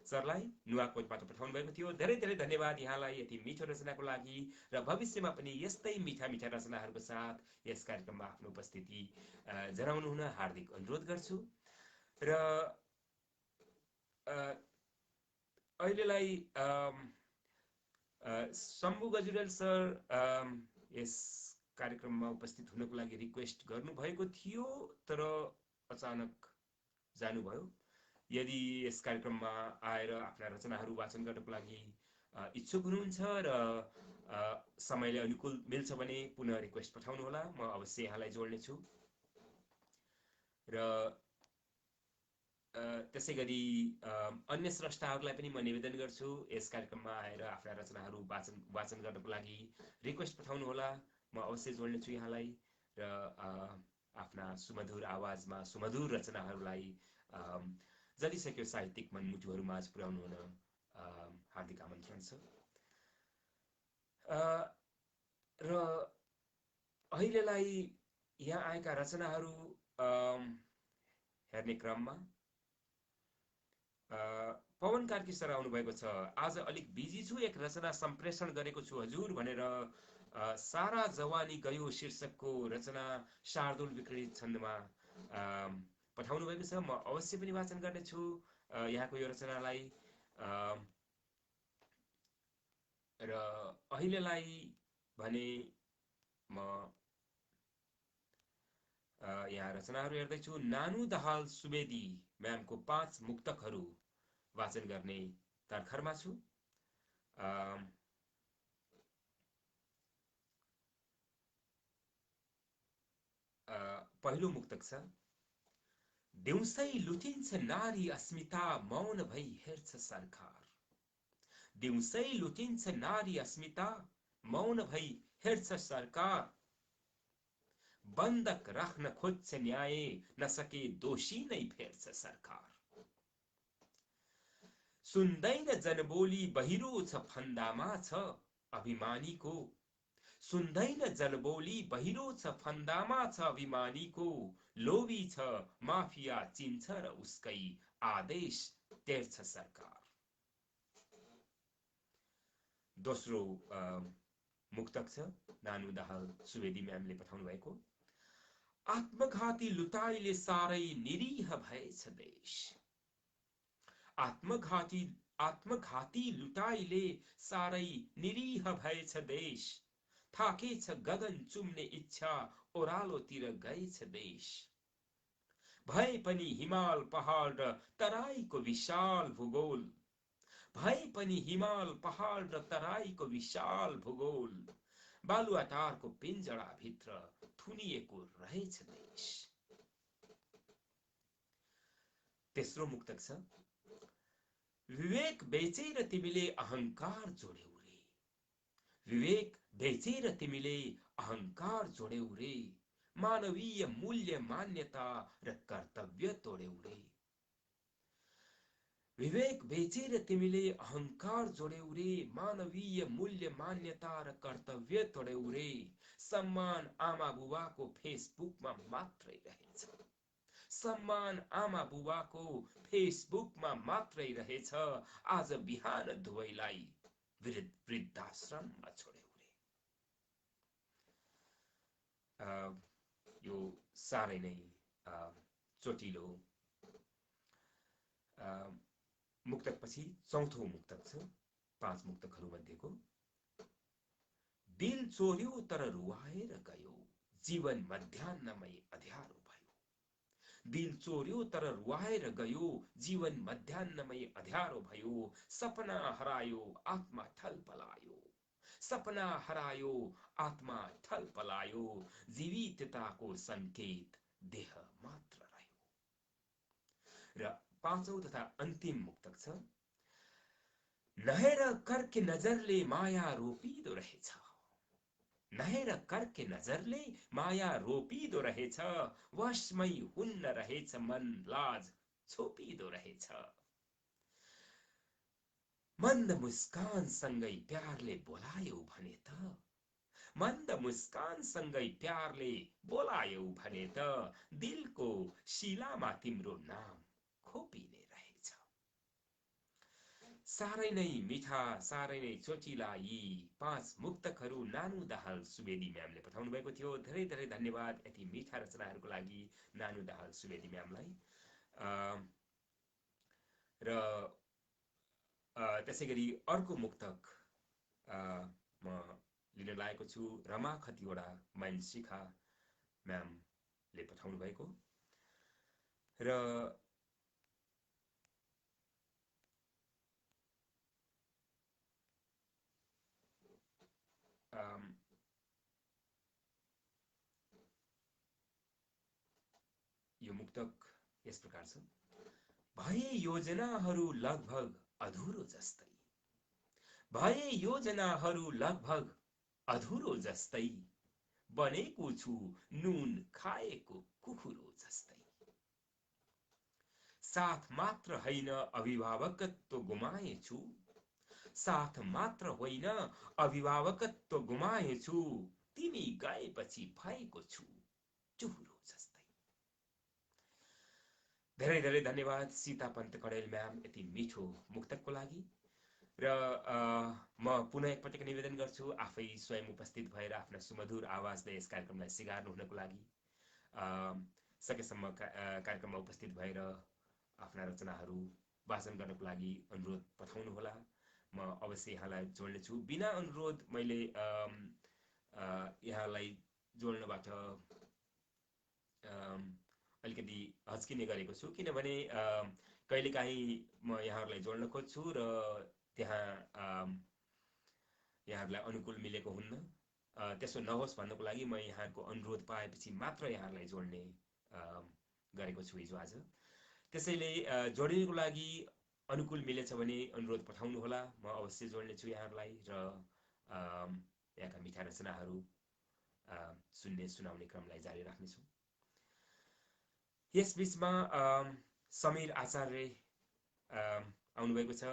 सरलाई नुवाकोटबाट पठाउनु भएको थियो। धेरै धेरै धन्यवाद यहाँलाई यति मिठो रचनाको लागि, र भविष्यमा पनि यस्तै मिठा मिठा रचनाहरूको साथ यस कार्यक्रममा आफ्नो उपस्थिति जनाउनु हुन हार्दिक अनुरोध गर्छु। र अहिलेलाई शम्भु गजुरेल सर यस कार्यक्रममा उपस्थित हुनको लागि रिक्वेस्ट गर्नुभएको थियो, तर अचानक जानुभयो। यदि यस कार्यक्रममा आएर आफ्ना रचनाहरू वाचन गर्नको लागि इच्छुक हुनुहुन्छ र समयले अनुकूल मिल्छ भने पुनः रिक्वेस्ट पठाउनुहोला, म अवश्य यहाँलाई जोड्नेछु। र त्यसै गरी अन्य स्रष्टाहरूलाई पनि म निवेदन गर्छु, यस कार्यक्रममा आएर आफ्ना रचनाहरू वाचन गर्नको लागि रिक्वेस्ट पठाउनुहोला, म अवश्य जोड्नेछु यहाँलाई। र आफ्ना सुमधुर आवाजमा सुमधुर रचनाहरूलाई जलिसक्यो साहित्यिक मनमुटुहरू माझ पुर्याउनु हुन हार्दिक आमन्त्रण छ। र अहिलेलाई यहाँ आएका रचनाहरू हेर्ने क्रममा पवन कार्की सर आउनुभएको छ। आज अलिक बिजी छु, एक रचना सम्प्रेषण गरेको छु हजुर भनेर सारा जवानी गयो शीर्षकको रचना शार्दुल विक्रित छन्दमा पठाउनु भएको छ। म अवश्य पनि वाचन गर्नेछु यहाँको यो रचनालाई। र अहिलेलाई भने म यहाँ रचनाहरू हेर्दैछु। नानु दाहाल सुवेदी म्यामको 5 मुक्तकहरू वाचन गर्ने तर्खरमा छु। पहिलो मुक्तक छ। देउसै लुटिन्छ नारी अस्मिता मौन भई हेर्छ सरकार। देउसै लुटिन्छ नारी अस्मिता मौन भई हेर्छ सरकार। बन्धक राख्न खोज्छ न्याय नसके दोषी नै फेर्छ सरकार। सुन्दैन जनबोली बहिरो छ फन्दामा छ अभिमानीको। सुन्दैन जनबोली बहिरो छ फन्दामा छ अभिमानीको। लोभी छ माफिया चिन्छ र उसकै आदेश तेर्छ सरकार। दोस्रो मुक्तक छ नानु दाहाल सुवेदी म्यामले पठाउनु भएको। आत्मघाती लुटाइले सारै निरीह भएछ देश। आत्मघाती लुटाइले सारै निरीह भएछ देश। थाकेछ गगन चुम्ने इच्छा ओह्रालोतिर गएछ देश। भए पनि हिमाल पहाड र तराईको विशाल भूगोल। भए पनि हिमाल पहाड र तराईको विशाल भूगोल। बालुवाटारको पिञ्जरा भित्र थुनिएको रहेछ देश। तेस्रो मुक्तक छ। विवेक बेचेर तिमीले अहंकार जोड्यौ रे। विवेक बेचेर तिमीले अहंकार जोड्यौ रे। मानवीय मूल्य मान्यता र कर्तव्य तोड्यौ रे। विवेक बेचेर तिमीले अहंकार जोड्यौ रे। मानवीय मूल्य मान्यता र कर्तव्य तोड्यौ रे। सम्मान आमा बुबाको फेसबुकमा मात्रै रहेछ। सम्मान आमा बुबाको फेसबुकमा मात्रै रहेछ। आज बिहान दुवैलाई वृद्धाश्रममा छोड्यौ रे। यो साह्रै नै चोटिलो मुक्तक पछि चौथो मुक्तक छ 5 मुक्तकहरू मध्येको। दिल चोर्यो तर रुवाएर गयो जीवन मध्याह्नमै अध्यारो भयो। दिल चोर्यो तर रुवाएर गयो जीवन मध्याह्नमै अध्यारो भयो। सपना हरायो आत्मा ठल पलायो। सपना हरायो आत्मा ठल पलायो। जीवितताको संकेत देह मात्र रह्यो। र 5औं तथा अन्तिम मुक्तक छ। नहेर करके नजरले माया रोपिदो रहेछ। नहेर करके नजरले माया रोपिदो रहेछ। वशमै हुन्न रहेछ मन लाज छोपिदो रहेछ। मन्द मुस्कान सँगै प्यारले बोलायौ भने त। मन्द मुस्कान सँगै प्यारले बोलायौ भने त। दिलको शिलामा तिम्रो नाम खोपिने रहेछ। साह्रै नै मिठा साह्रै नै चोटिला यी 5 मुक्तकहरू नानु दाहाल सुवेदी म्यामले पठाउनु भएको थियो। धेरै धेरै धन्यवाद यति मिठा रचनाहरूको लागि नानु दाहाल सुवेदी म्यामलाई। र त्यसैगरी अर्को मुक्तक म लिन लागेको छु। रमा खतिवडा मैनशिखा म्यामले पठाउनु भएको। र यो मुक्तक यस प्रकार छ। भए योजनाहरू लगभग अधुरो जस्तै। भए योजनाहरू लगभग अधुरो जस्तै। बनेको छु नुन खाएको कुखुरो जस्तै। साथ मात्र होइन अभिभावकत्व गुमाएछु। साथ मात्र होइन अभिभावकत्व गुमाएछु। तिमी गएपछि भएको छु चुहुरो जस्तै। धेरै धेरै धन्यवाद सीता पन्त कडेल म्याम यति मिठो मुक्तकको लागि। र म पुनः एकपटक निवेदन गर्छु आफै स्वयं उपस्थित भएर आफ्ना सुमधुर आवाजले यस कार्यक्रमलाई सिगार्नु हुनको लागि सकेसम्म कार्यक्रममा उपस्थित भएर आफ्ना रचनाहरू वाचन गर्नको लागि अनुरोध पठाउनु होला। म अवश्य यहाँलाई जोड्नेछु। बिना अनुरोध मैले यहाँलाई जोड्नबाट अलिकति हच्किने गरेको छु, किनभने कहिलेकाहीँ म यहाँहरूलाई जोड्न खोज्छु र त्यहाँ यहाँहरूलाई अनुकूल मिलेको हुन्न। त्यसो नहोस् भन्नको लागि म यहाँहरूको अनुरोध पाएपछि मात्र यहाँहरूलाई जोड्ने गरेको छु हिजो आज। त्यसैले जोडिनको लागि अनुकूल मिलेछ भने अनुरोध पठाउनुहोला, म अवश्य जोड्नेछु यहाँहरूलाई र यहाँका मिठा रचनाहरू सुनाउने क्रमलाई जारी राख्नेछु। यस बीचमा समीर आचार्य आउनुभएको छ।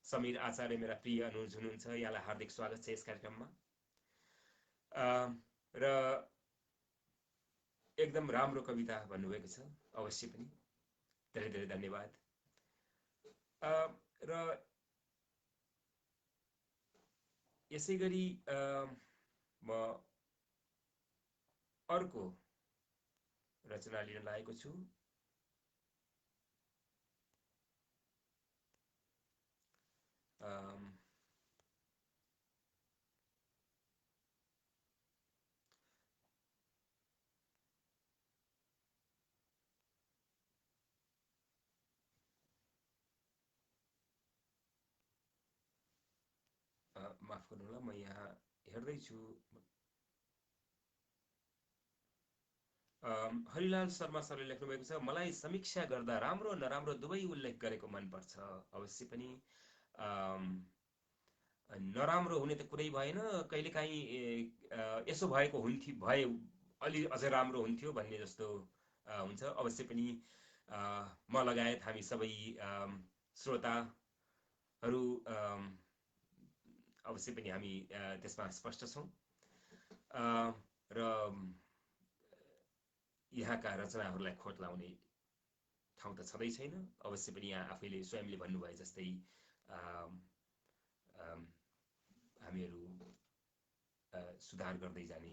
समीर आचार्य मेरा प्रिय अनुज हुनुहुन्छ, यहाँलाई हार्दिक स्वागत छ यस कार्यक्रममा। र एकदम राम्रो कविता भन्नुभएको छ, अवश्य पनि धेरै धेरै धन्यवाद। र यसै गरी म अर्को रचना लिन लागेको छु। माफ गर्नुहोला, म यहाँ हेर्दैछु। हरिलाल शर्मा सरले लेख्नुभएको छ, मलाई समीक्षा गर्दा राम्रो नराम्रो दुवै उल्लेख गरेको मनपर्छ। अवश्य पनि नराम्रो हुने त कुरै भएन, कहिलेकाहीँ यसो भएको भए अलि अझ राम्रो हुन्थ्यो भन्ने जस्तो हुन्छ। अवश्य पनि म लगायत हामी सबै श्रोताहरू अवश्य पनि हामी त्यसमा स्पष्ट छौँ। र यहाँका रचनाहरूलाई खोट लाउने ठाउँ त छँदै छैन। अवश्य पनि यहाँ आफैले स्वयंले भन्नुभए जस्तै हामीहरू सुधार गर्दै जाने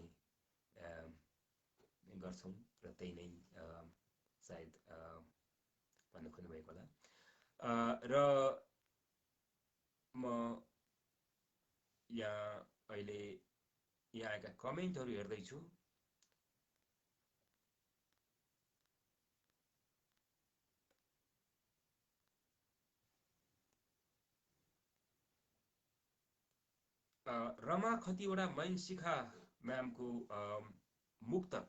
गर्छौँ र त्यही नै सायद भन्न खोज्नुभएको होला। र म यहाँ अहिले यहाँ आएका कमेन्टहरू हेर्दैछु। रमा खतिवडा मैनशिखा म्यामको मुक्तक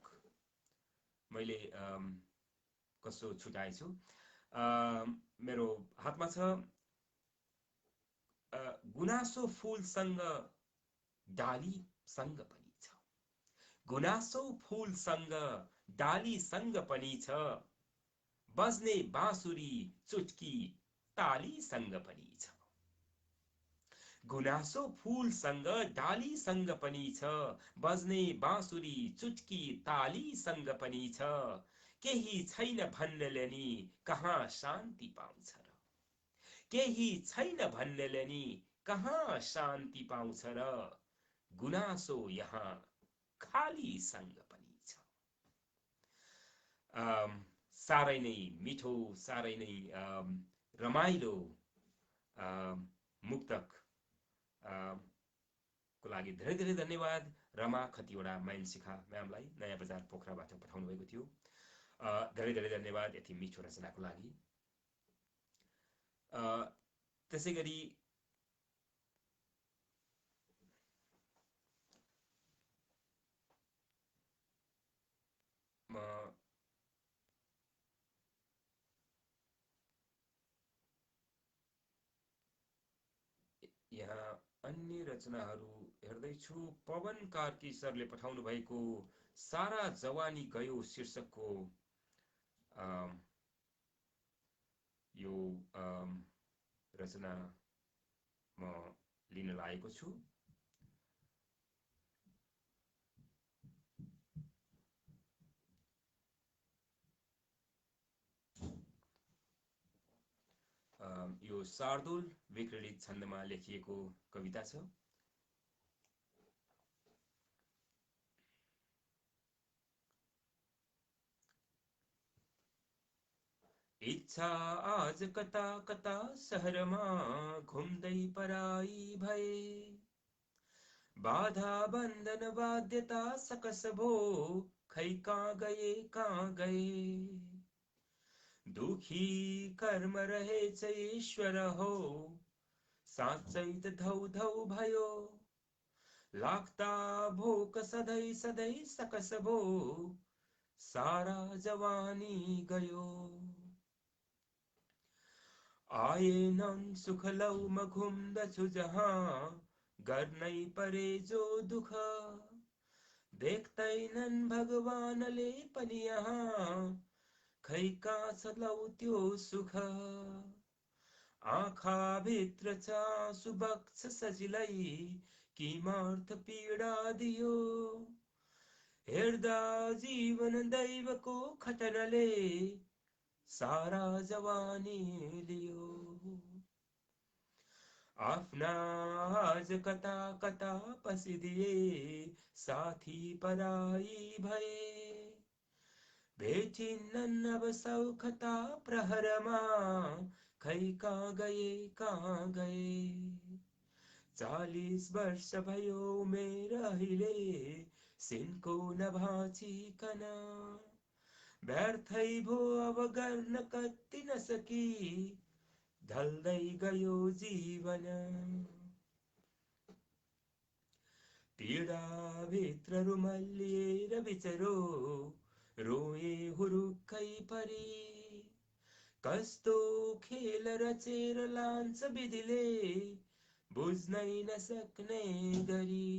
मैले कसो छुटाएछु, मेरो हातमा छ। गुनासो फुलसँग डालीसँग पनि छ, गुनासो फुलसँग डालीसँग पनि छ, बज्ने बाँसुरी चुटकी तालीसँग पनि छ। गुनासो फुलसँग डालीसँग पनि छ, बज्ने बाँसुरी चुटकी तालीसँग पनि छ। केही छैन भन्नेले नि कहाँ शान्ति पाउँछ र, केही छैन भन्नेले नि कहाँ शान्ति पाउँछ र, गुनासो यहाँ खालीसँग पनि छ। साह्रै नै मिठो, साह्रै नै रमाइलो मुक्तक को लागि धेरै धेरै धन्यवाद। रमा खतिवडा मैनशिखा म्यामलाई नयाँ बजार पोखराबाट पठाउनु भएको थियो। धेरै धेरै धन्यवाद यति मिठो रचनाको लागि। त्यसै गरी म यहाँ अन्य रचनाहरू हेर्दैछु। पवन कार्की सरले पठाउनु भएको सारा जवानी गयो शीर्षकको यो रचना म लिन लागेको छु। यो शार्दुल विक्रीडित छन्दमा लेखिएको कविता छ। इच्छा आज कता कता शहरमा घुम्दै पराई भए, बाधा बंधन बाध्यता सकस भो, खै कहाँ गए कहाँ गए। दुखी कर्म रहेछ ईश्वर हो, साँच्चै त धौ धौ भयो। लाग्दा भोक सधैँ सधैँ सकस भो, सारा जवानी गयो। आएनन् सुख लौ म घुम्दछु जहाँ, गर्नै परे जो दुख। देख्दैनन् भगवानले पनि यहाँ, खै कहाँ छ लौ त्यो सुख। आँखा भित्र छ आँसु बग्छ सजिलै, किमर्थ पीडा दियो। हेर्दा जीवन दैवको खटनले, सारा जवानी लियो। आफ्ना आज कता कता पसिदिए, साथी पराई भए। भेटिन्नन् अब सौखता प्रहरमा, खै कहाँ गए कहाँ गए। 40 वर्ष भयो उमेर अहिले, सिनको नभाँचिकन। व्यर्थै भो अब गर्न कति नसकी, ढल्दै गयो जीवन। पीडा भित्र रुमल्लिएर बिचरो, रोए हुरुक्कै परी। कस्तो खेल रचेर लान्छ विधिले, बुझ्नै नसक्ने गरी।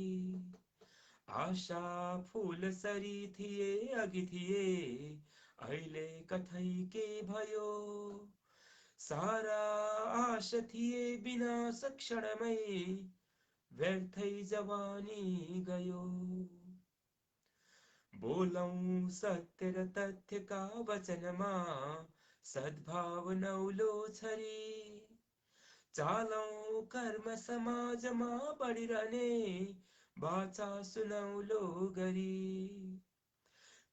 आशा फूल सरी थिए अघि थिए, अहिले कठै के भयो। सारा आश थिए विनाश क्षणमै, व्यर्थै जवानी गयो। बोलौं सत्य र तथ्यका वचनमा, सद्भाव नौलो छरी। चालौं कर्म समाजमा बढिरहने, बाचा सुनौलो गरी।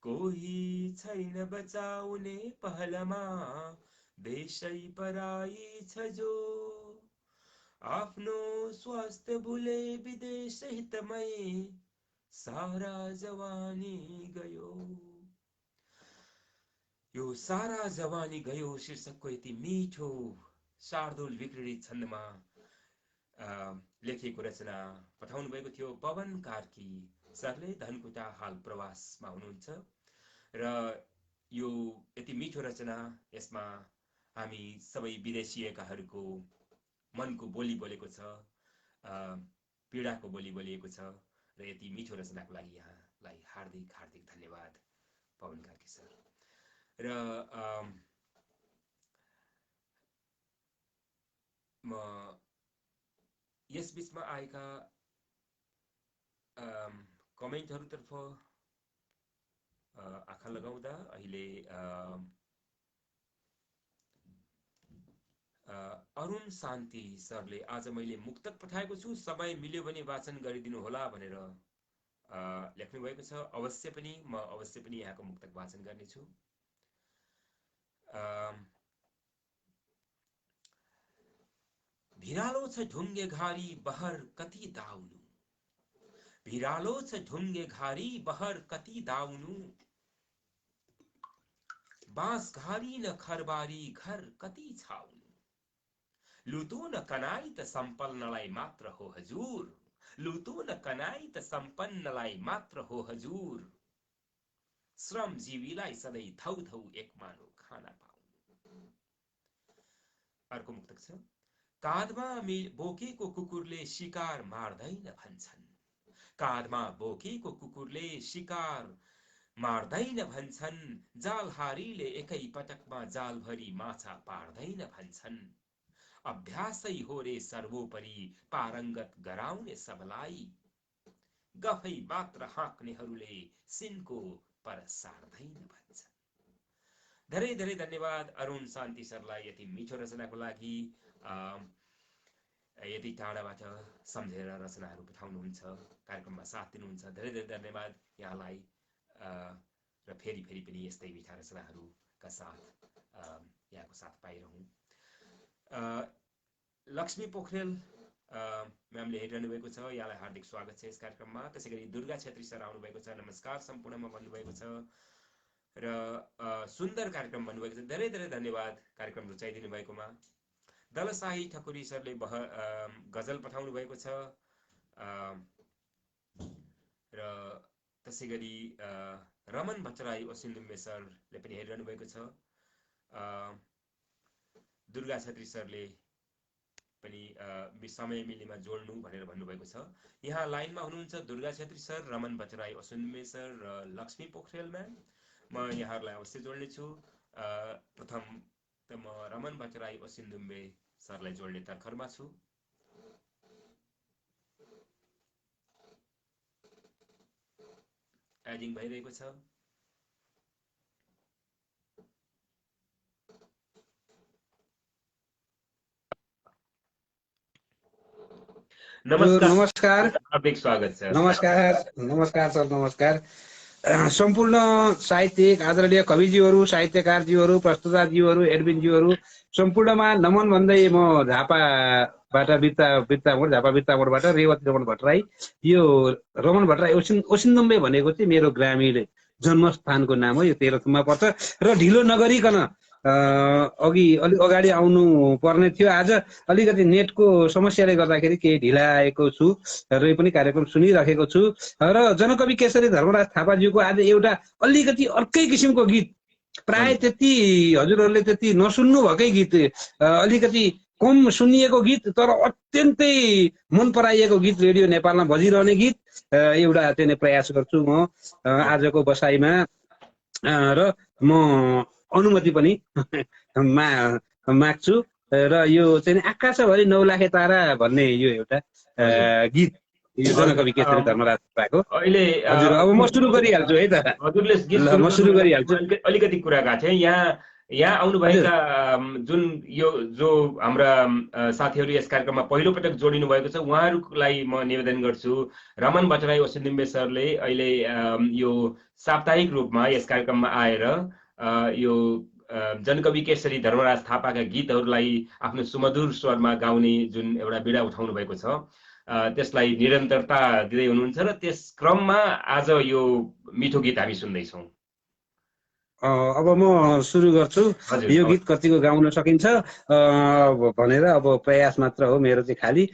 कोही छैन बचाउने पहलमा, देशै पराई छ जो। आफ्नो स्वास्थ्य भुले विदेश हितमै, सारा जवानी गयो। यो सारा जवानी गयो शीर्षकको यति मिठो शार्दुल विक्रीडित छन्दमा लेखिएको रचना पठाउनु भएको थियो पवन कार्की सरले। धनकुटा हाल प्रवासमा हुनुहुन्छ र यो यति मिठो रचना, यसमा हामी सबै विदेशीयकाहरूको मनको बोली बोलेको छ, पीडाको बोली बोलिएको छ र यति मिठो रचनाको लागि यहाँलाई हार्दिक हार्दिक धन्यवाद पवन कार्की सर। र म यस बीचमा आएका कमेन्टहरूतर्फ आँखा लगाउँदा अहिले अरुण शान्ति सरले आज मैले मुक्तक पठाएको छु, समय मिल्यो भने वाचन गरिदिनु होला भनेर लेख्नु भएको छ। अवश्य पनि म अवश्य पनि यहाँको मुक्तक वाचन गर्नेछु। भिरालो छ ढुङ्गे घारी बहर कति दाउनु, भिरालो छ ढुङ्गे घारी बहर कति दाउनु। बाँस घारी न खरबारी घर कति छाउनु। लुतो न कनाई त सम्पन्नलाई मात्र हो हजुर, लुतो न कनाई त सम्पन्नलाई मात्र हो हजुर। श्रमजीवीलाई सधैँ थौ थौ एक मानो खाना पाउनु। अर्को मुक्तक छ। काँधमा बोकेको कुकुरले शिकार मार्दैन भन्छन्, काँधमा बोकेको कुकुरले शिकार मार्दैन भन्छन्। जालहारीले एकै पटकमा जालभरि माछा पार्दैन भन्छन्। अभ्यासै हो रे सर्वोपरि पारङ्गत गराउने सबलाई, गफै मात्र हाँक्नेहरूले सिनको पर सार्दैन भन्छन्। धेरै धेरै धन्यवाद अरुण शान्ति सरलाई यति मिठो रचनाको लागि। यति टाढाबाट सम्झेर रचनाहरू पठाउनुहुन्छ, कार्यक्रममा साथ दिनुहुन्छ, धेरै धेरै धन्यवाद यहाँलाई। र फेरि फेरि पनि यस्तै मिठा रचनाहरूका साथ यहाँको साथ पाइरहँ। लक्ष्मी पोखरेल म्यामले हेरिरहनु भएको छ, यहाँलाई हार्दिक स्वागत छ यस कार्यक्रममा। त्यसै गरी दुर्गा छेत्री सर आउनु भएको छ, नमस्कार सम्पूर्णमा भन्नुभएको छ र सुन्दर कार्यक्रम भन्नुभएको छ। धेरै धेरै धन्यवाद कार्यक्रम रुचाइदिनु भएकोमा। दलशाही ठकुरी सरले गजल पठाउनु भएको छ र त्यसै गरी रमन भट्टराई ओसिन्दुम्बे सरले पनि हेरिरहनु भएको छ। दुर्गा छेत्री सरले पनि समय मिलेमा जोड्नु भनेर भन्नुभएको छ। यहाँ लाइनमा हुनुहुन्छ दुर्गा छेत्री सर, रमन भट्टराई ओसिन्दुम्बे सर र लक्ष्मी पोखरेल म्याम। म यहाँहरूलाई अवश्य जोड्नेछु। प्रथम त म रमन भट्टराई ओसिन्दुम्बे सरलाई जोड्ने तर्खरमा छु। एडिङ भइरहेको छ। नमस्कार, हार्दिक स्वागत छ। नमस्कार सर, नमस्कार। सम्पूर्ण साहित्यिक आदरणीय कविजीहरू, साहित्यकारजीहरू, प्रस्तुताजीहरू, एडमिनजीहरू सम्पूर्णमा नमन भन्दै म झापाबाट बित्तामोडबाट रेवती रमन भट्टराई। यो रमन भट्टराई ओसिन्दुम्बे भनेको चाहिँ मेरो ग्रामीण जन्मस्थानको नाम हो। यो तेह्रथुममा पर्छ र ढिलो नगरिकन अलिक अगाडि आउनु पर्ने थियो। आज अलिकति नेटको समस्याले गर्दाखेरि केही ढिला आएको छु र पनि कार्यक्रम सुनिराखेको छु। र जनकवि केशरी धर्मराज थापाज्यूको आज एउटा अलिकति अर्कै किसिमको गीत, प्राय त्यति हजुरहरूले त्यति नसुन्नु भएकै गीत, अलिकति कम सुनिएको गीत तर अत्यन्तै मन पराइएको गीत, रेडियो नेपालमा बजिरहने गीत एउटा चाहिँ प्रयास गर्छु म आजको बसाइमा। र म अनुमति पनि माग्छु। र यो चाहिँ आकाशभरि 9 लाखे तारा भन्ने यो एउटा गीत, यो जनकवि केशरी धर्मराज थापाको। अहिले हजुर अब म सुरु गरिहाल्छु है त। हजुरले गीत म सुरु गरिहाल्छु। अलिकति कुरा गएको थिएँ। यहाँ आउनुभएका जुन यो जो हाम्रा साथीहरू यस कार्यक्रममा पहिलोपटक जोडिनु भएको छ, उहाँहरूलाई म निवेदन गर्छु। रमन भट्टराई ओसिन्दुम्बे सरले अहिले यो साप्ताहिक रूपमा यस कार्यक्रममा आएर यो जनकवि केशरी धर्मराज थापाका गीतहरूलाई आफ्नो सुमधुर स्वरमा गाउने जुन एउटा बिडा उठाउनु भएको छ, त्यसलाई निरन्तरता दिँदै हुनुहुन्छ र त्यस क्रममा आज यो मिठो गीत हामी सुन्दैछौँ। अब म सुरु गर्छु। यो गीत कतिको गाउन सकिन्छ भनेर अब प्रयास मात्र हो मेरो चाहिँ। खालि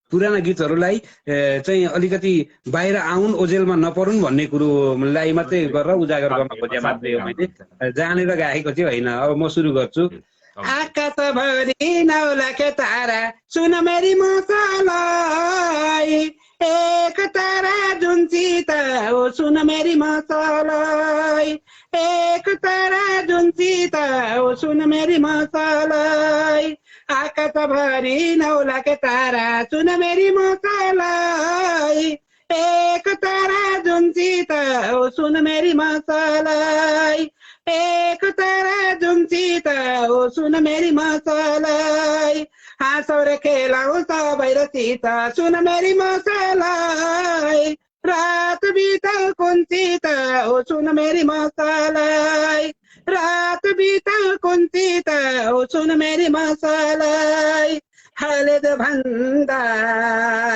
पुराना गीतहरूलाई चाहिँ अलिकति बाहिर आउन्, ओजेलमा नपरुन् भन्ने कुरोलाई मात्रै गरेर उजागर गर्न खोजे मात्रै हो। मैले जानेर गाएको चाहिँ होइन। अब म सुरु गर्छु। आकाशभरि 9 लाखे तारा सुन मेरी मसलाई, एक तारा जुन सीता हो सुन मेरी मसलाई, एक तारा जुन सीता हो सुन मेरी मसलाई, आकाशभरि 9 लाखे तारा सुन मेरी मसलाई, एक तारा जुन सीता हो सुन मेरी मसलाई, एक तारा जुन सीता हो सुन मेरी मसलाई, हाँसौ र खेलाउ सबै र सीता सुन मेरी मसलाई, रात बिताउ कुन सीता हो सुन मेरी मसलाई, रात बिताउ कुन सीता हो सुन मेरी मसलाई, हालेद भन्दा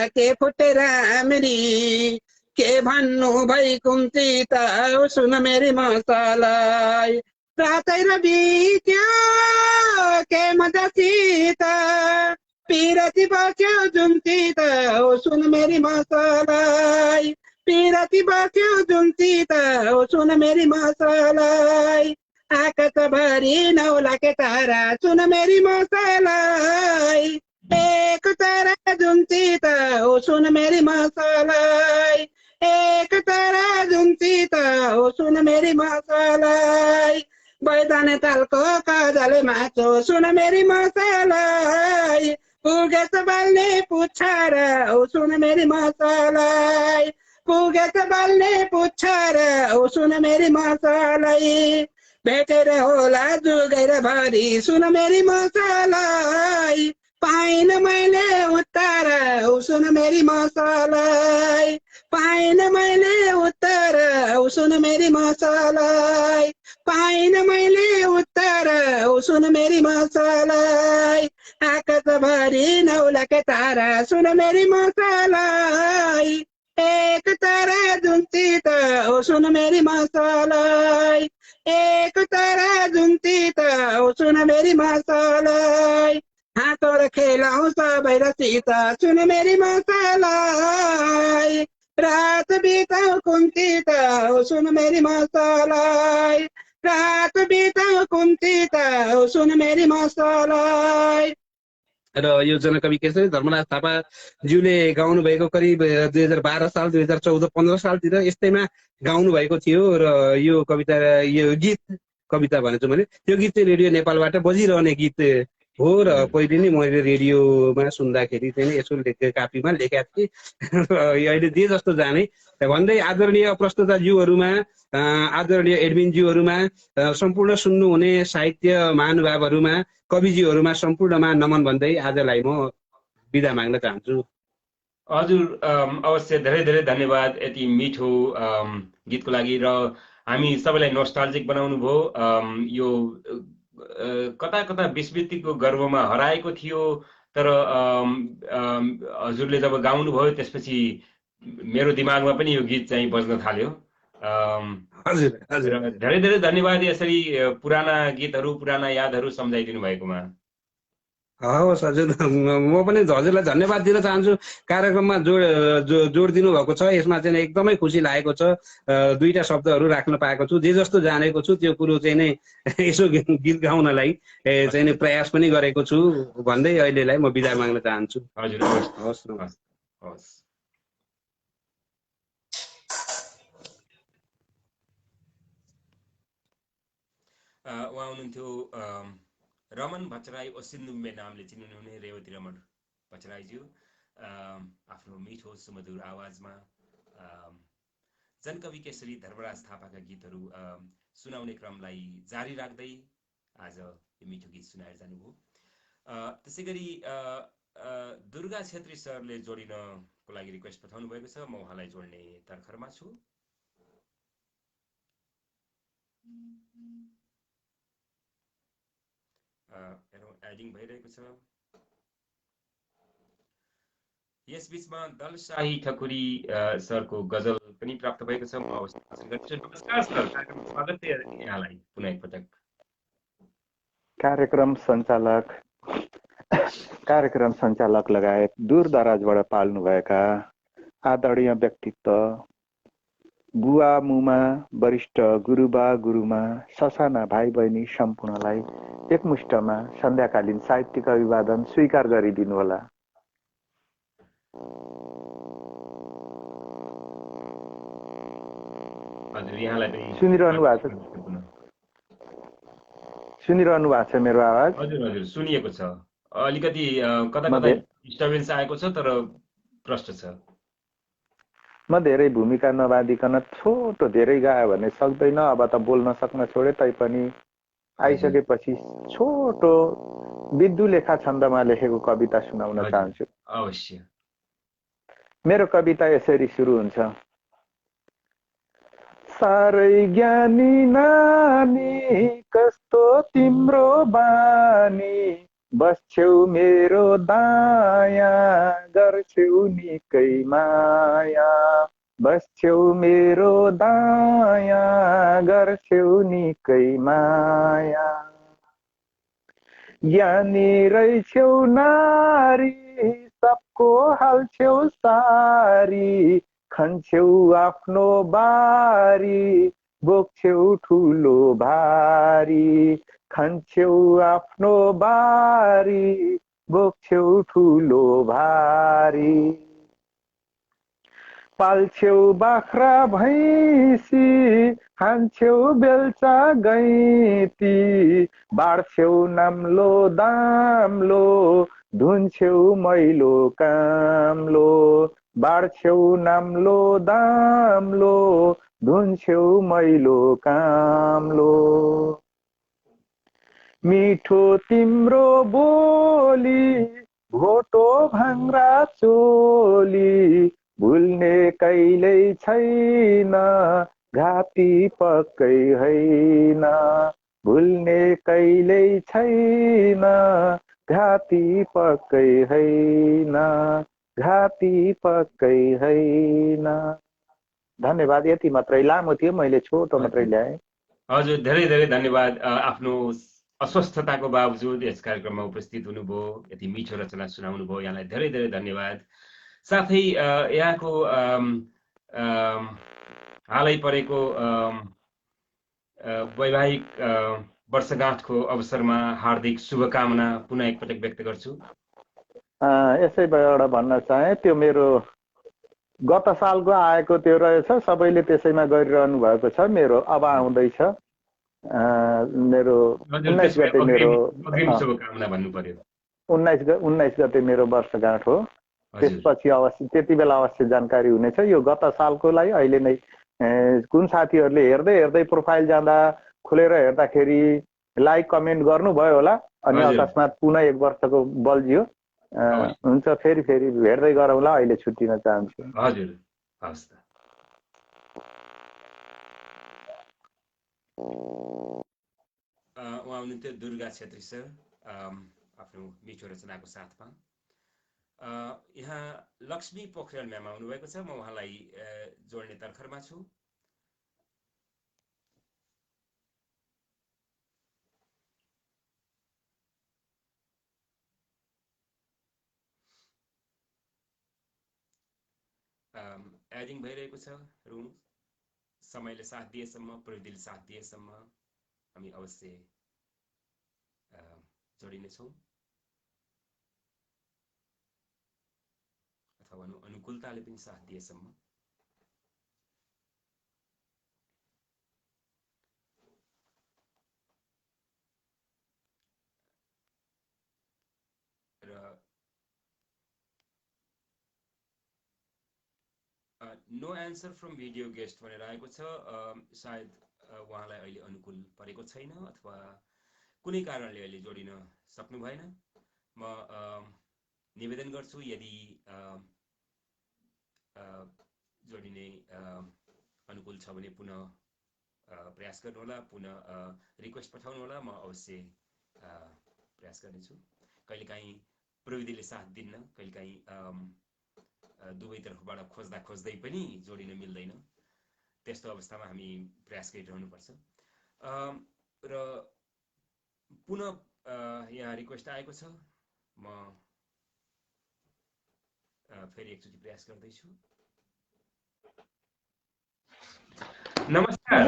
के फुटे राम्री, के भन्नु भई कुन सीता हो सुन मेरी मसलाई, रातै र बित्यो के मजा सीता, पिरती बस्यो जुन सीता हो सुन मेरी मसलाई, पिरती बस्यो जुन सीता हो सुन मेरी मसलाई, आकाशभरि 9 लाखे तारा सुन मेरी मसलाई, एक तारा जुन सीता हो सुन मेरी मसलाई, एक तारा जुन सीता हो सुन मेरी मसलाई, बैदाने तालको काजले माछो सुन मेरी मसलाई, पुगेछ बाल्ने पुच्छर हो सुन मेरी मसलाई, पुगेछ बाल्ने पुच्छर हो सुन मेरी मसलाई, भेटेर होला जुगेर भरि सुन मेरी मसलाई, पाइन मैले उत्तर हो सुन मेरी मसलाई, पाइन मैले उत्तर हो सुन मेरी मसलाई, पाइन मैले उत्तर हो सुन मेरी मसलाई, आकाशभरि नौलाके तारा सुन मेरी मसालाई एक तारा जुन चित ओ सुन मेरी मसालाई एक तारा जुन चित ओ सुन मेरी मसालाई हाँसोर खेलाउँ सबै रसित सुन मेरी मसालाई रात बिताऊ कुन्चित ओ सुन मेरी मसालाई रात बिताऊ कुन्चित ओ सुन मेरी मसालाई। र यो जनकवि केशरी धर्मराज थापाज्यूले गाउनु भएको करिब 2012 साल 2014-15 सालतिर यस्तैमा गाउनु भएको थियो र यो कविता यो गीत कविता भनेछु मैले त्यो गीत चाहिँ रेडियो नेपालबाट बजिरहने गीत हो र पहिले नै मैले रेडियोमा सुन्दाखेरि चाहिँ यसो कापीमा लेखेका थिएँ र अहिले जे जस्तो जाने भन्दै आदरणीय प्रस्तुताज्यूहरूमा आदरणीय एडमिनज्यूहरूमा सम्पूर्ण सुन्नुहुने साहित्य महानुभावहरूमा कविज्यूहरूमा सम्पूर्णमा नमन भन्दै आजलाई म बिदा माग्न चाहन्छु। हजुर अवश्य धेरै धेरै धन्यवाद यति मिठो गीतको लागि र हामी सबैलाई नोस्टाल्जिक बनाउनु भयो। यो कता कता विस्मृतिको गर्भमा हराएको थियो तर हजुरले जब गाउनु भयो त्यसपछि मेरो दिमागमा पनि यो गीत चाहिँ बज्न थाल्यो। हजुर हजुर धेरै धेरै धन्यवाद यसरी पुराना गीतहरू पुराना यादहरू सम्झाइदिनु भएकोमा। हवस् हजुर म पनि हजुरलाई धन्यवाद दिन चाहन्छु। कार्यक्रममा जोड दिनुभएको छ यसमा चाहिँ एकदमै खुसी लागेको छ। दुईटा शब्दहरू राख्न पाएको छु जे जस्तो जानेको छु त्यो कुरो चाहिँ नै यसो गीत गाउनलाई चाहिँ नै प्रयास पनि गरेको छु भन्दै अहिलेलाई म बिदा माग्न चाहन्छु। हजुर हवस् हवस्। उहाँ हुनुहुन्थ्यो रमन भट्टराई ओसिन्दुम्बे नामले चिन्नुहुने रेवती रमन भट्टराईज्यू आफ्नो मिठो सुमधुर आवाजमा जनकवि केशरी धर्मराज थापाका गीतहरू सुनाउने क्रमलाई जारी राख्दै आज यो मिठो गीत सुनाएर जानुभयो। त्यसै गरी दुर्गा छेत्री सरले जोडिनको लागि रिक्वेस्ट पठाउनु भएको छ। म उहाँलाई जोड्ने तर्खरमा छु। एडिङ भइरहेको छ। यस बीचमा दलशाही ठकुरी सरको गजल पनि प्राप्त भएको छ। म नमस्कार सर, कार्यक्रममा स्वागत छ यहाँलाई पुनः एकपटक। कार्यक्रम सञ्चालक लगायत दूरदराजबाट पाल्नुभएका आदरणीय व्यक्तित्व बुवा मुमा वरिष्ठ गुरुबा गुरुमा ससाना भाइ बहिनी सम्पूर्णलाई एकमुष्टमा सन्ध्याकालीन साहित्यिक अभिवादन स्वीकार गरिदिनु होला। सुनिरहनु भएको छ मेरो आवाज? हजुर हजुर सुनिएको छ। अलिकति कता कता डिस्टर्बेन्स आएको छ तर प्रष्ट छ। म धेरै भूमिका नबाँधिकन छोटो धेरै गायो भने सक्दैन, अब त बोल्न सक्न छोडे तैपनि आइसकेपछि छोटो विद्यु लेखा छन्दमा लेखेको कविता सुनाउन चाहन्छु। अवश्य। मेरो कविता यसरी सुरु हुन्छ। सारै ज्ञानी नानी कस्तो तिम्रो बानी, बस्छौ मेरो दाया गर्छौ निकै माया, बस्छौ मेरो दाया गर्छौ निकै माया। ज्ञानी रहेछौ नारी सबको हाल्छौ सारी, खन्छौ आफ्नो बारी बोक्छौ ठुलो भारी, खन्छौ आफ्नो बारी बोक्छौ ठुलो भारी। पाल्छौ बाख्रा भैँसी हान्छौ बेल्चा गैती, बाँड्छौ नाम्लो दाम्लो धुन्छौ मैलो काम्लो, बाँड्छौ नाम्लो दाम्लो धुन्छौ मैलो काम्लो। मिठो तिम्रो बोली भोटो भाङ्रा चोली, भुल्ने कहिल्यै छैन घाती पक्कै होइन, भुल्ने कहिल्यै छैन घाँटी पक्कै होइन, घाँटी पक्कै होइन। धन्यवाद। यति मात्रै, लामो थियो, मैले छोटो मात्रै ल्याएँ। हजुर, धेरै धेरै धन्यवाद। आफ्नो अस्वस्थताको बावजुद यस कार्यक्रममा उपस्थित हुनुभयो, यति मिठो रचना सुनाउनु भयो, यहाँलाई धेरै धेरै धन्यवाद। साथै यहाँको हालै परेको वैवाहिक वर्षगाँठको अवसरमा हार्दिक शुभकामना पुनः एकपटक व्यक्त गर्छु। यसैबाट भन्न चाहे, त्यो मेरो गत सालको आएको त्यो रहेछ, सबैले त्यसैमा गरिरहनु भएको छ। मेरो अब आउँदैछ, मेरो 19 गते मेरो शुभकामना भन्नु पर्यो। 19 गते मेरो वर्षगाँठ हो। त्यसपछि अवश्य त्यति बेला अवश्य जानकारी हुनेछ। यो गत सालकोलाई अहिले नै कुन साथीहरूले हेर्दै हेर्दै प्रोफाइल जाँदा खोलेर हेर्दाखेरि लाइक कमेन्ट गर्नुभयो होला, अनि अकस्मात पुनः 1 वर्षको बल्झियो। हुन्छ, फेरि भेट्दै गरौँला। अहिले छुट्टिन चाहन्छु। हजुर, हवस् त। उहाँ हुनुहुन्थ्यो दुर्गा छेत्री सर, आफ्नो मिठो रचनाको साथमा। यहाँ लक्ष्मी पोखरेल म्याम आउनुभएको छ, म उहाँलाई जोड्ने तर्खरमा छु। एडिङ भइरहेको छ रुम। समयले साथ दिएसम्म, प्रविधिले साथ दिएसम्म हामी अवश्य जोडिनेछौँ, अथवा अनुकूलताले पनि साथ दिएसम्म। र no answer from video guest भनेर आएको छ। सायद उहाँलाई अहिले अनुकूल परेको छैन, अथवा कुनै कारणले अहिले जोडिन सक्नु भएन। म निवेदन गर्छु, यदि जोडिने अनुकूल छ भने पुनः प्रयास गर्नुहोला, पुनः रिक्वेस्ट पठाउनुहोला। म अवश्य प्रयास गर्नेछु। कहिलेकाहीँ प्रविधिले साथ दिन्न, कहिलेकाहीँ दुवैतर्फबाट खोज्दै पनि जोडिन मिल्दैन। त्यस्तो अवस्थामा हामी प्रयास गरिरहनुपर्छ। र पुनः यहाँ रिक्वेस्ट आएको छ, म फेरि एकचोटि प्रयास गर्दैछु। नमस्कार।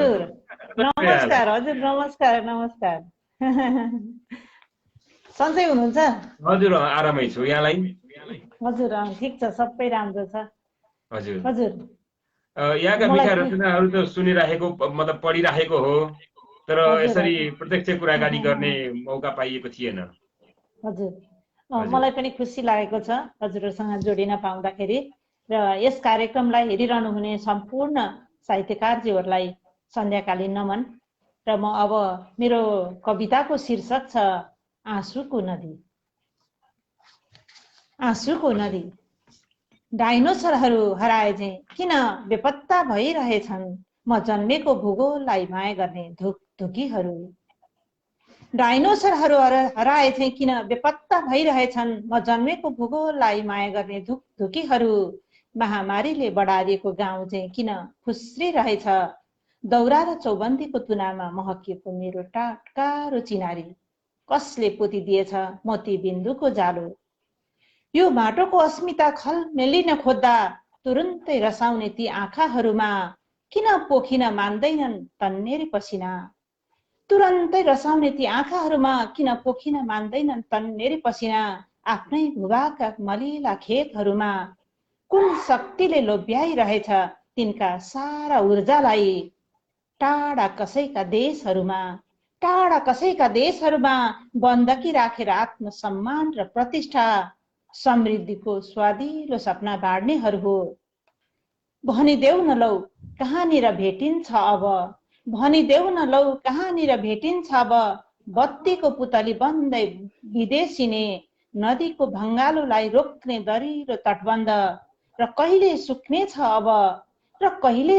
नमस्कार हजुर, नमस्कार। सन्चै हुनुहुन्छ? हजुर, आरामै छु। यहाँलाई? हजुर, ठिक छ, सबै राम्रो छ। हजुर यहाँका मिठा रचनाहरू त सुनिराखेको, मतलब पढिराखेको हो, तर यसरी प्रत्यक्ष कुराकानी गर्ने मौका पाइएको थिएन। हजुर, मलाई पनि खुसी लागेको छ हजुरहरूसँग जोडिन पाउँदाखेरि। र यस कार्यक्रमलाई हेरिरहनु हुने सम्पूर्ण साहित्यकारजीहरूलाई सन्ध्याकालीन नमन। र म अब मेरो कविताको शीर्षक छ आँसुको नदी। आँसुको नदी। डाइनोसरहरू हराए चाहिँ किन बेपत्ता भइरहेछन् म जन्मेको भूगोललाई माया गर्ने धुकीहरू। डाइनोसरहरू हराए चाहिँ किन बेपत्ता भइरहेछन् म जन्मेको भूगोललाई माया गर्ने धुकीहरू। महामारीले बढारिएको गाउँ चाहिँ किन फुस्रिरहेछ। दौरा र चौबन्दीको तुनामा महकिएको मेरो टाटकारो चिनारी। कसले पोतिदिएछ मोती बिन्दुको जालो। यो माटोको अस्मिता खलमेलिन खोज्दा तुरुन्तै रसाउने ती आँखाहरूमा किन पोखिन मान्दैनन् तन्नेरी पसिना। तुरन्तै रसाउने ती आँखाहरूमा किन पोखिन मान्दैनन् तन्नेरी पसिना। आफ्नै भूभागका मलिला खेतहरूमा कुन शक्तिले लोभ्याइरहेछ तिनका सारा ऊर्जालाई। टाढा कसैका देशहरूमा बन्दकी राखेर आत्मसम्मान र प्रतिष्ठा समृद्धिको स्वादिलो सपना बाँड्नेहरू हो। भनिदेऊ न लौ कहाँनिर भेटिन्छ अब। भनिदेऊ न लौ कहाँनिर भेटिन्छ अब। बत्तीको पुतली बन्दै विदेशिने नदीको भङ्गालोलाई रोक्ने दरिलो तटबन्ध। र कहिले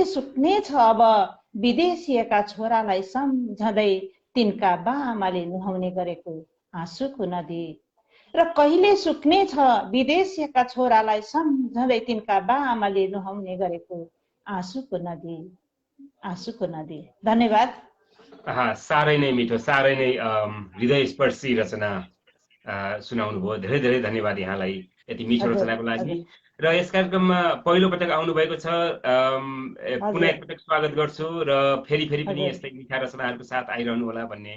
सुक्नेछ अब विदेशीका छोरालाई सम्झँदै तिनका बाआमाले नुहाउने गरेको आँसुको नदी। र कहिले सुक्ने छ विदेशीका छोरालाई सम्झँदै तिनका बाआमाले नुहाउने गरेको आँसुको नदी, आँसुको नदी। धन्यवाद। साह्रै नै मिठो, साह्रै नै हृदयस्पर्शी रचना सुनाउनु भयो। धेरै धेरै धन्यवाद यहाँलाई यति मिठो हजुर रचनाको लागि। हजुर र यस कार्यक्रममा पहिलो पटक आउनुभएको छ, पुनः हजुर एकपटक स्वागत गर्छु र फेरि फेरि पनि हजुर यस्तै मिठा रचनाहरूको साथ आइरहनु होला भन्ने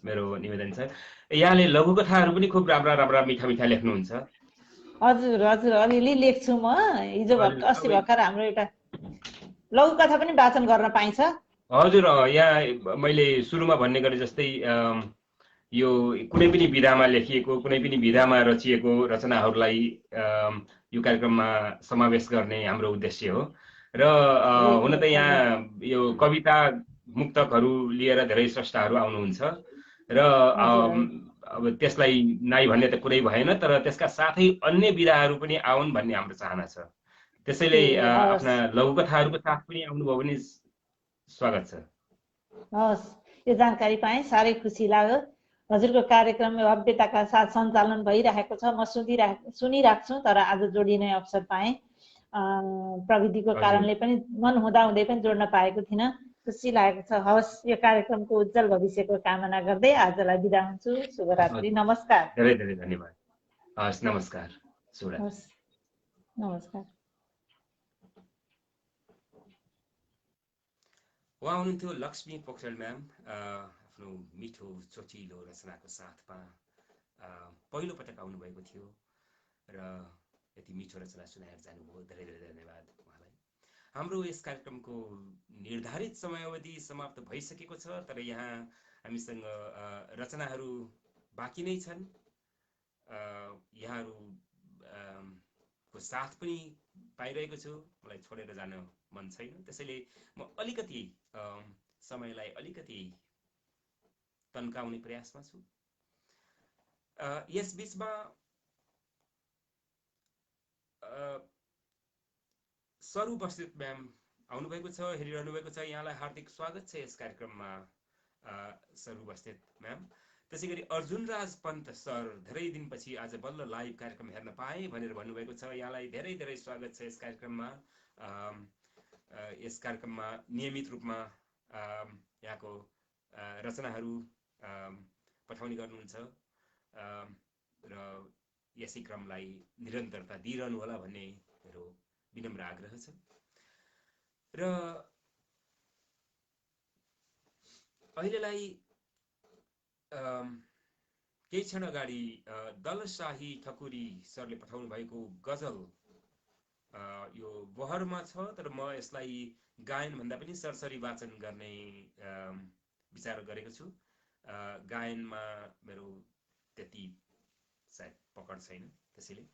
मेरो निवेदन छ। यहाँले लघुकथाहरू पनि खुब राम्रा राम्रा मिठा मिठा लेख्नुहुन्छ। हजुर हजुर अलिअलि लेख्छु म। हिजो हजुर, अस्ति भर्खर हाम्रो एउटा लघुकथा पनि वाचन गर्न पाइन्छ। हजुर, यहाँ मैले सुरुमा भन्ने गरे जस्तै यो कुनै पनि विधामा लेखिएको, कुनै पनि विधामा रचिएको रचनाहरूलाई यो कार्यक्रममा समावेश गर्ने हाम्रो उद्देश्य हो। र हुन त यहाँ यो कविता मुक्तकहरू लिएर धेरै स्रष्टाहरू आउनुहुन्छ र अब त्यसलाई नाइ भन्ने त कुरै भएन, तर त्यसका साथै अन्य विधाहरू पनि आउन् भन्ने हाम्रो चाहना छ। त्यसैले आफ्ना लघुकथाहरूको साथ पनि आउनुभयो भने स्वागत छ। हस्, यो जानकारी पाएँ, साह्रै खुसी लाग्यो। हजुरको कार्यक्रम भव्यताका साथ सञ्चालन भइरहेको छ, म सुनिरहेको छु, तर आज जोडिने अवसर पाएँ। प्रविधिको कारणले पनि मन हुँदाहुँदै पनि जोड्न पाएको थिइनँ, खुसी लागेको छ। हवस्, यो कार्यक्रमको उज्जवल भविष्यको कामना गर्दै आजलाई बिदा हुन्छु। शुभरात्रि, नमस्कार। धेरै धेरै धन्यवाद। हस्, नमस्कार। हस्, नमस्कार। उहाँ हुनुहुन्थ्यो लक्ष्मी पोखरेल म्याम, आफ्नो मिठो चोचिलो रचनाको साथमा पहिलो पटक आउनुभएको थियो र यति मिठो रचना सुनाएर जानुभयो। धेरै धेरै धन्यवाद उहाँलाई। हाम्रो यस कार्यक्रमको निर्धारित समयावधि समाप्त भइसकेको छ, तर यहाँ हामीसँग रचनाहरू बाँकी नै छन्। यहाँहरूको साथ पनि पाइरहेको छु, मलाई छोडेर जान मन छैन। त्यसैले म अलिकति समयलाई अलिकति तन्काउने प्रयासमा छु। यस बीचमा सरू बस्नेत म्याम आउनुभएको छ, हेरिरहनु भएको छ। यहाँलाई हार्दिक स्वागत छ यस कार्यक्रममा सरू बस्नेत म्याम। त्यसै गरी अर्जुन राज पन्त सर धेरै दिनपछि आज बल्ल लाइभ कार्यक्रम हेर्न पाए भनेर भन्नुभएको छ। यहाँलाई धेरै धेरै स्वागत छ यस कार्यक्रममा। यस कार्यक्रममा नियमित रूपमा यहाँको रचनाहरू पठाउने गर्नुहुन्छ र यसै क्रमलाई निरन्तरता दिइरहनु होला भन्ने मेरो विनम्र आग्रह छ। र अहिलेलाई केही क्षण अगाडि दलशाही ठकुरी सरले पठाउनु भएको गजल यो बहरमा छ, तर म यसलाई गायन भन्दा पनि सरसरी वाचन गर्ने विचार गरेको छु। गायनमा मेरो त्यति सायद पकड छैन, त्यसैले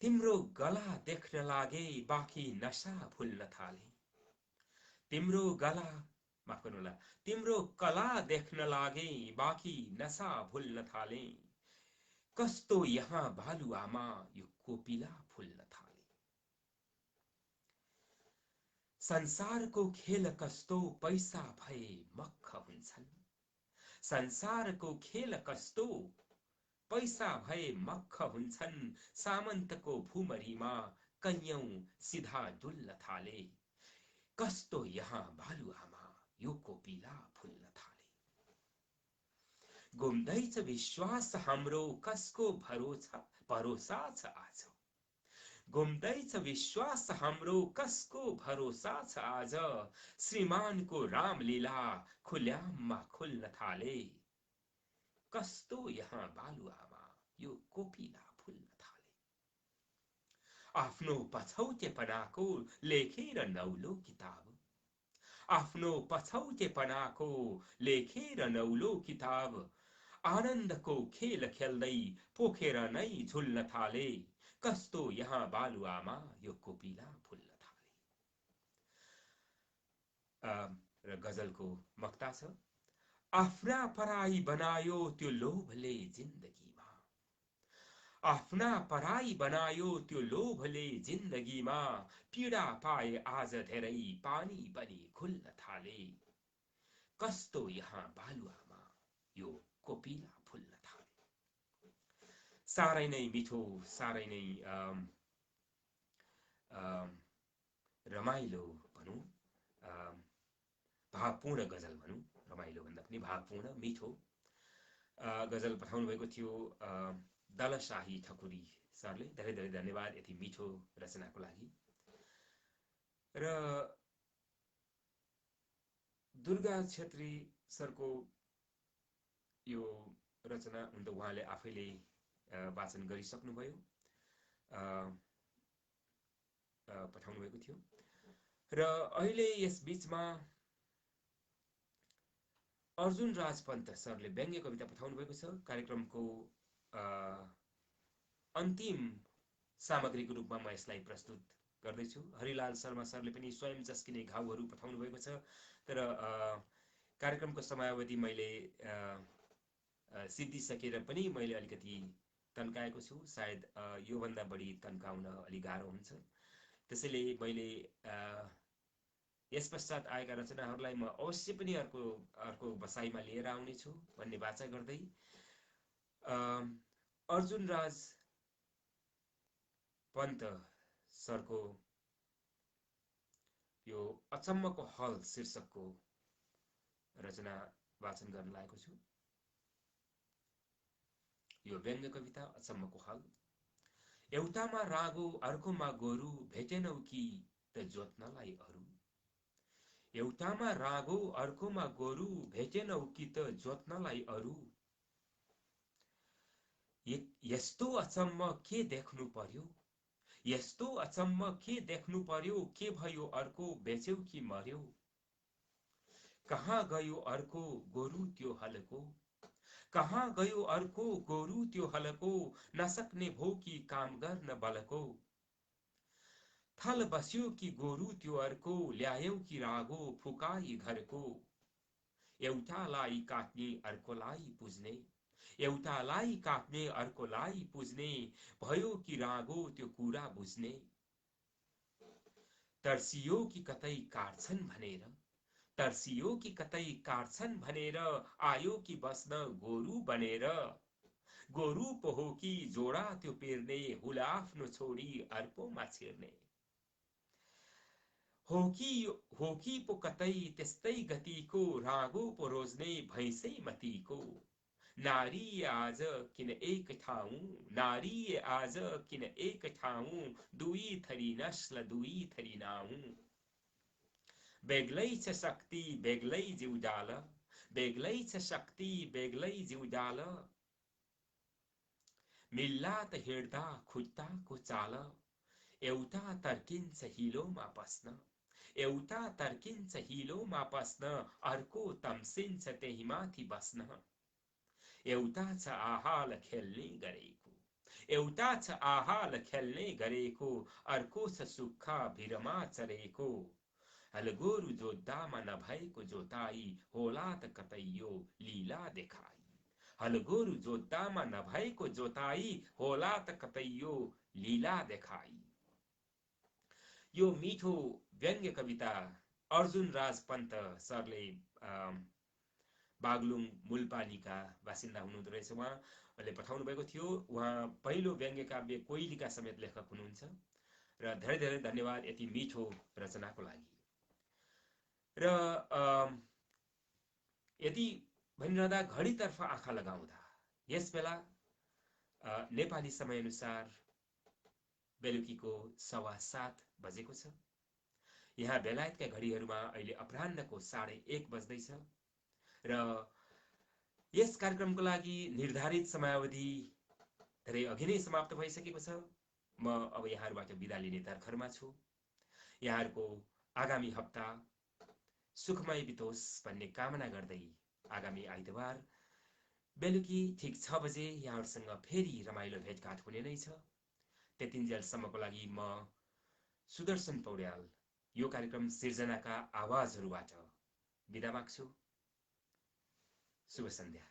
तिम्रो गला देख्न लागे बाँकी नशा भुल्न थाले। तिम्रो गला, माफ गर्नुहोला, तिम्रो कला देख्न लागे बाँकी नशा भुल्न थाले। कस्तो यहाँ बालुवामा यो कोपिला फुल्न थाले। संसारको खेल कस्तो पैसा भए मक्ख हुन्छन्। संसारको खेल कस्तो पैसा भए मक्ख हुन्छन्। सामन्तको भूमरीमा कैयौं सिधा डुल्न थाले। कस्तो यहाँ बालुवामा यो कोपिला फुल्न थाले। गुम्दैछ विश्वास हाम्रो कसको भरोसा छ आज। गुम्दैछ विश्वास हाम्रो कसको भरोसा छ आज। श्रीमानको रामलीला खुल्याममा खुल्न थाले। कस्तो यहाँ बालुवामा यो कोपिला फुल्न थाले। आफ्नो पछौटेपनाको लेखेर नौलो किताब। आफ्नो पछौटेपनाको लेखेर नौलो किताब। आनन्दको खेल खेल्दै पोखेर नै झुल्न थाले। कस्तो यहाँ बालुवामा यो कोपिला फुल्न थाले। र गजलको मक्ता छ। आफ्ना पराई बनायो त्यो लोभले जिन्दगीमा। आफ्ना पराई बनायो त्यो लोभले जिन्दगीमा। पीडा पाए आज धेरै पानी बनी घुल्न थाले। कस्तो यहाँ बालुवामा यो कोपिला फुल्न थाले। साह्रै नै मिठो, साह्रै नै रमाइलो भनौँ, भावपूर्ण गजल भनौँ, रमाइलो भन्दा पनि भावपूर्ण मिठो गजल पठाउनु भएको थियो दलशाही ठकुरी सरले। धेरै धेरै धन्यवाद यति मिठो रचनाको लागि। र दुर्गा छेत्री सरको यो रचना हुन त उहाँले आफैले वाचन गरिसक्नुभयो, पठाउनु भएको थियो। र अहिले यस बीचमा अर्जुन राज पन्त सरले व्यङ्ग्य कविता पठाउनु भएको छ। कार्यक्रमको अन्तिम सामग्रीको रूपमा म यसलाई प्रस्तुत गर्दैछु। हरिलाल शर्मा सरले पनि स्वयं चस्किने घाउहरू पठाउनु भएको छ। तर कार्यक्रमको समयावधि मैले सिद्धिसकेर पनि मैले अलिकति तन्काएको छु। सायद योभन्दा बढी तन्काउन अलि गाह्रो हुन्छ। त्यसैले मैले यस पश्चात आएका रचनाहरूलाई म अवश्य पनि अर्को बसाइमा लिएर आउनेछु भन्ने वाचा गर्दै अर्जुन राज पन्त सरको यो अचम्मको हल शीर्षकको रचना वाचन गर्न लागेको छु। यो व्यङ्ग्य कविता अचम्मको हल। एउटामा रागो अर्कोमा गोरु, भेटेनौ कि त जोत्नलाई अरू। एउटामा रागो अर्कोमा गोरु, भेटेनौ कि त जोत्नलाई अरू। यस्तो अचम्म के देख्नु पर्यो, यस्तो अचम्म के देख्नु पर्यो, के भयो अर्को बेच्यौ कि मर्यो। कहाँ गयो अर्को गोरु त्यो हलको, कहाँ गयो अर्को गोरु त्यो हलको, नसक्ने भो कि काम गर्न बलको। थल बस्यो कि गोरु त्यो अर्को, ल्यायौ कि रागो फुकाई घरको। एउटालाई काट्ने अर्कोलाई पुज्ने, एउटालाई काट्ने अर्कोलाई पुज्ने, भयो कि रागो त्यो कुरा बुझ्ने। तर्सियो कि कतै काट्छन् भनेर, तर्सियो कि कतै काट्छन् भनेर, आयो कि बस्न गोरु बनेर। गोरु पो हो कि जोडा त्यो पेर्ने, हुल आफ्नो छोडी अर्कोमा छिर्ने। हो कि पो कतै त्यस्तै गतिको, रागो पो रोज्ने भैँसै मतीको। नारी आज किन एक ठाउँ, नारी आज किन एक ठाउँ, दुई थरी नस्ल दुई थरी नाउँ। बेग्लै छ शक्ति बेग्लै जिउडाल, बेग्लै छ शक्ति बेग्लै जिउडाल। मिल्ला त हिँड्दा खुट्टाको चाल, एउटा तर्किन्छ हिलोमा पस्न, एउटा तर्किन्छ हिलोमा पस्न, अर्को तम्सिन्छ त्यही माथि बस्न। एउटा छ आहाल खेल्ने गरेको, एउटा छ आहाल खेल्ने गरेको, अर्को छ सुक्खा भिरमा चरेको। हलगोरु जोत्दामा नभएको जोताई, होला त कतै यो लीला देखाई। हलगोरु जोत्दामा नभएको जोताई, होला त कतै यो लीला देखाई। यो मिठो व्यङ्ग्य कविता अर्जुन राज पन्त सरले बागलुङ मूलपानीका बासिन्दा हुनुहुँदो रहेछ। उहाँले पठाउनु भएको थियो। उहाँ पहिलो व्यङ्ग्य काव्य कोइलीका समेत लेखक हुनुहुन्छ। र धेरै धेरै धन्यवाद यति मिठो रचनाको लागि। र यदि भनिरहँदा घडीतर्फ आँखा लगाउँदा यस बेला नेपाली समयअनुसार बेलुकीको 7:15 बजेको छ। यहाँ बेलायतका घडीहरूमा अहिले अपराह्नको 1:30 बज्दैछ। र यस कार्यक्रमको लागि निर्धारित समयावधि धेरै अघि नै समाप्त भइसकेको छ। म अब यहाँहरूबाट बिदा लिने तर्खरमा छु। यहाँहरूको आगामी हप्ता सुखमय बितोस् भन्ने कामना गर्दै आगामी आइतबार बेलुकी ठिक 6 बजे यहाँहरूसँग फेरि रमाइलो भेटघाट हुने नै छ। त्यतिन्जेलसम्मको लागि म सुदर्शन पौड्याल यो कार्यक्रम सिर्जनाका आवाजहरूबाट बिदा माग्छु। शुभ सन्ध्या।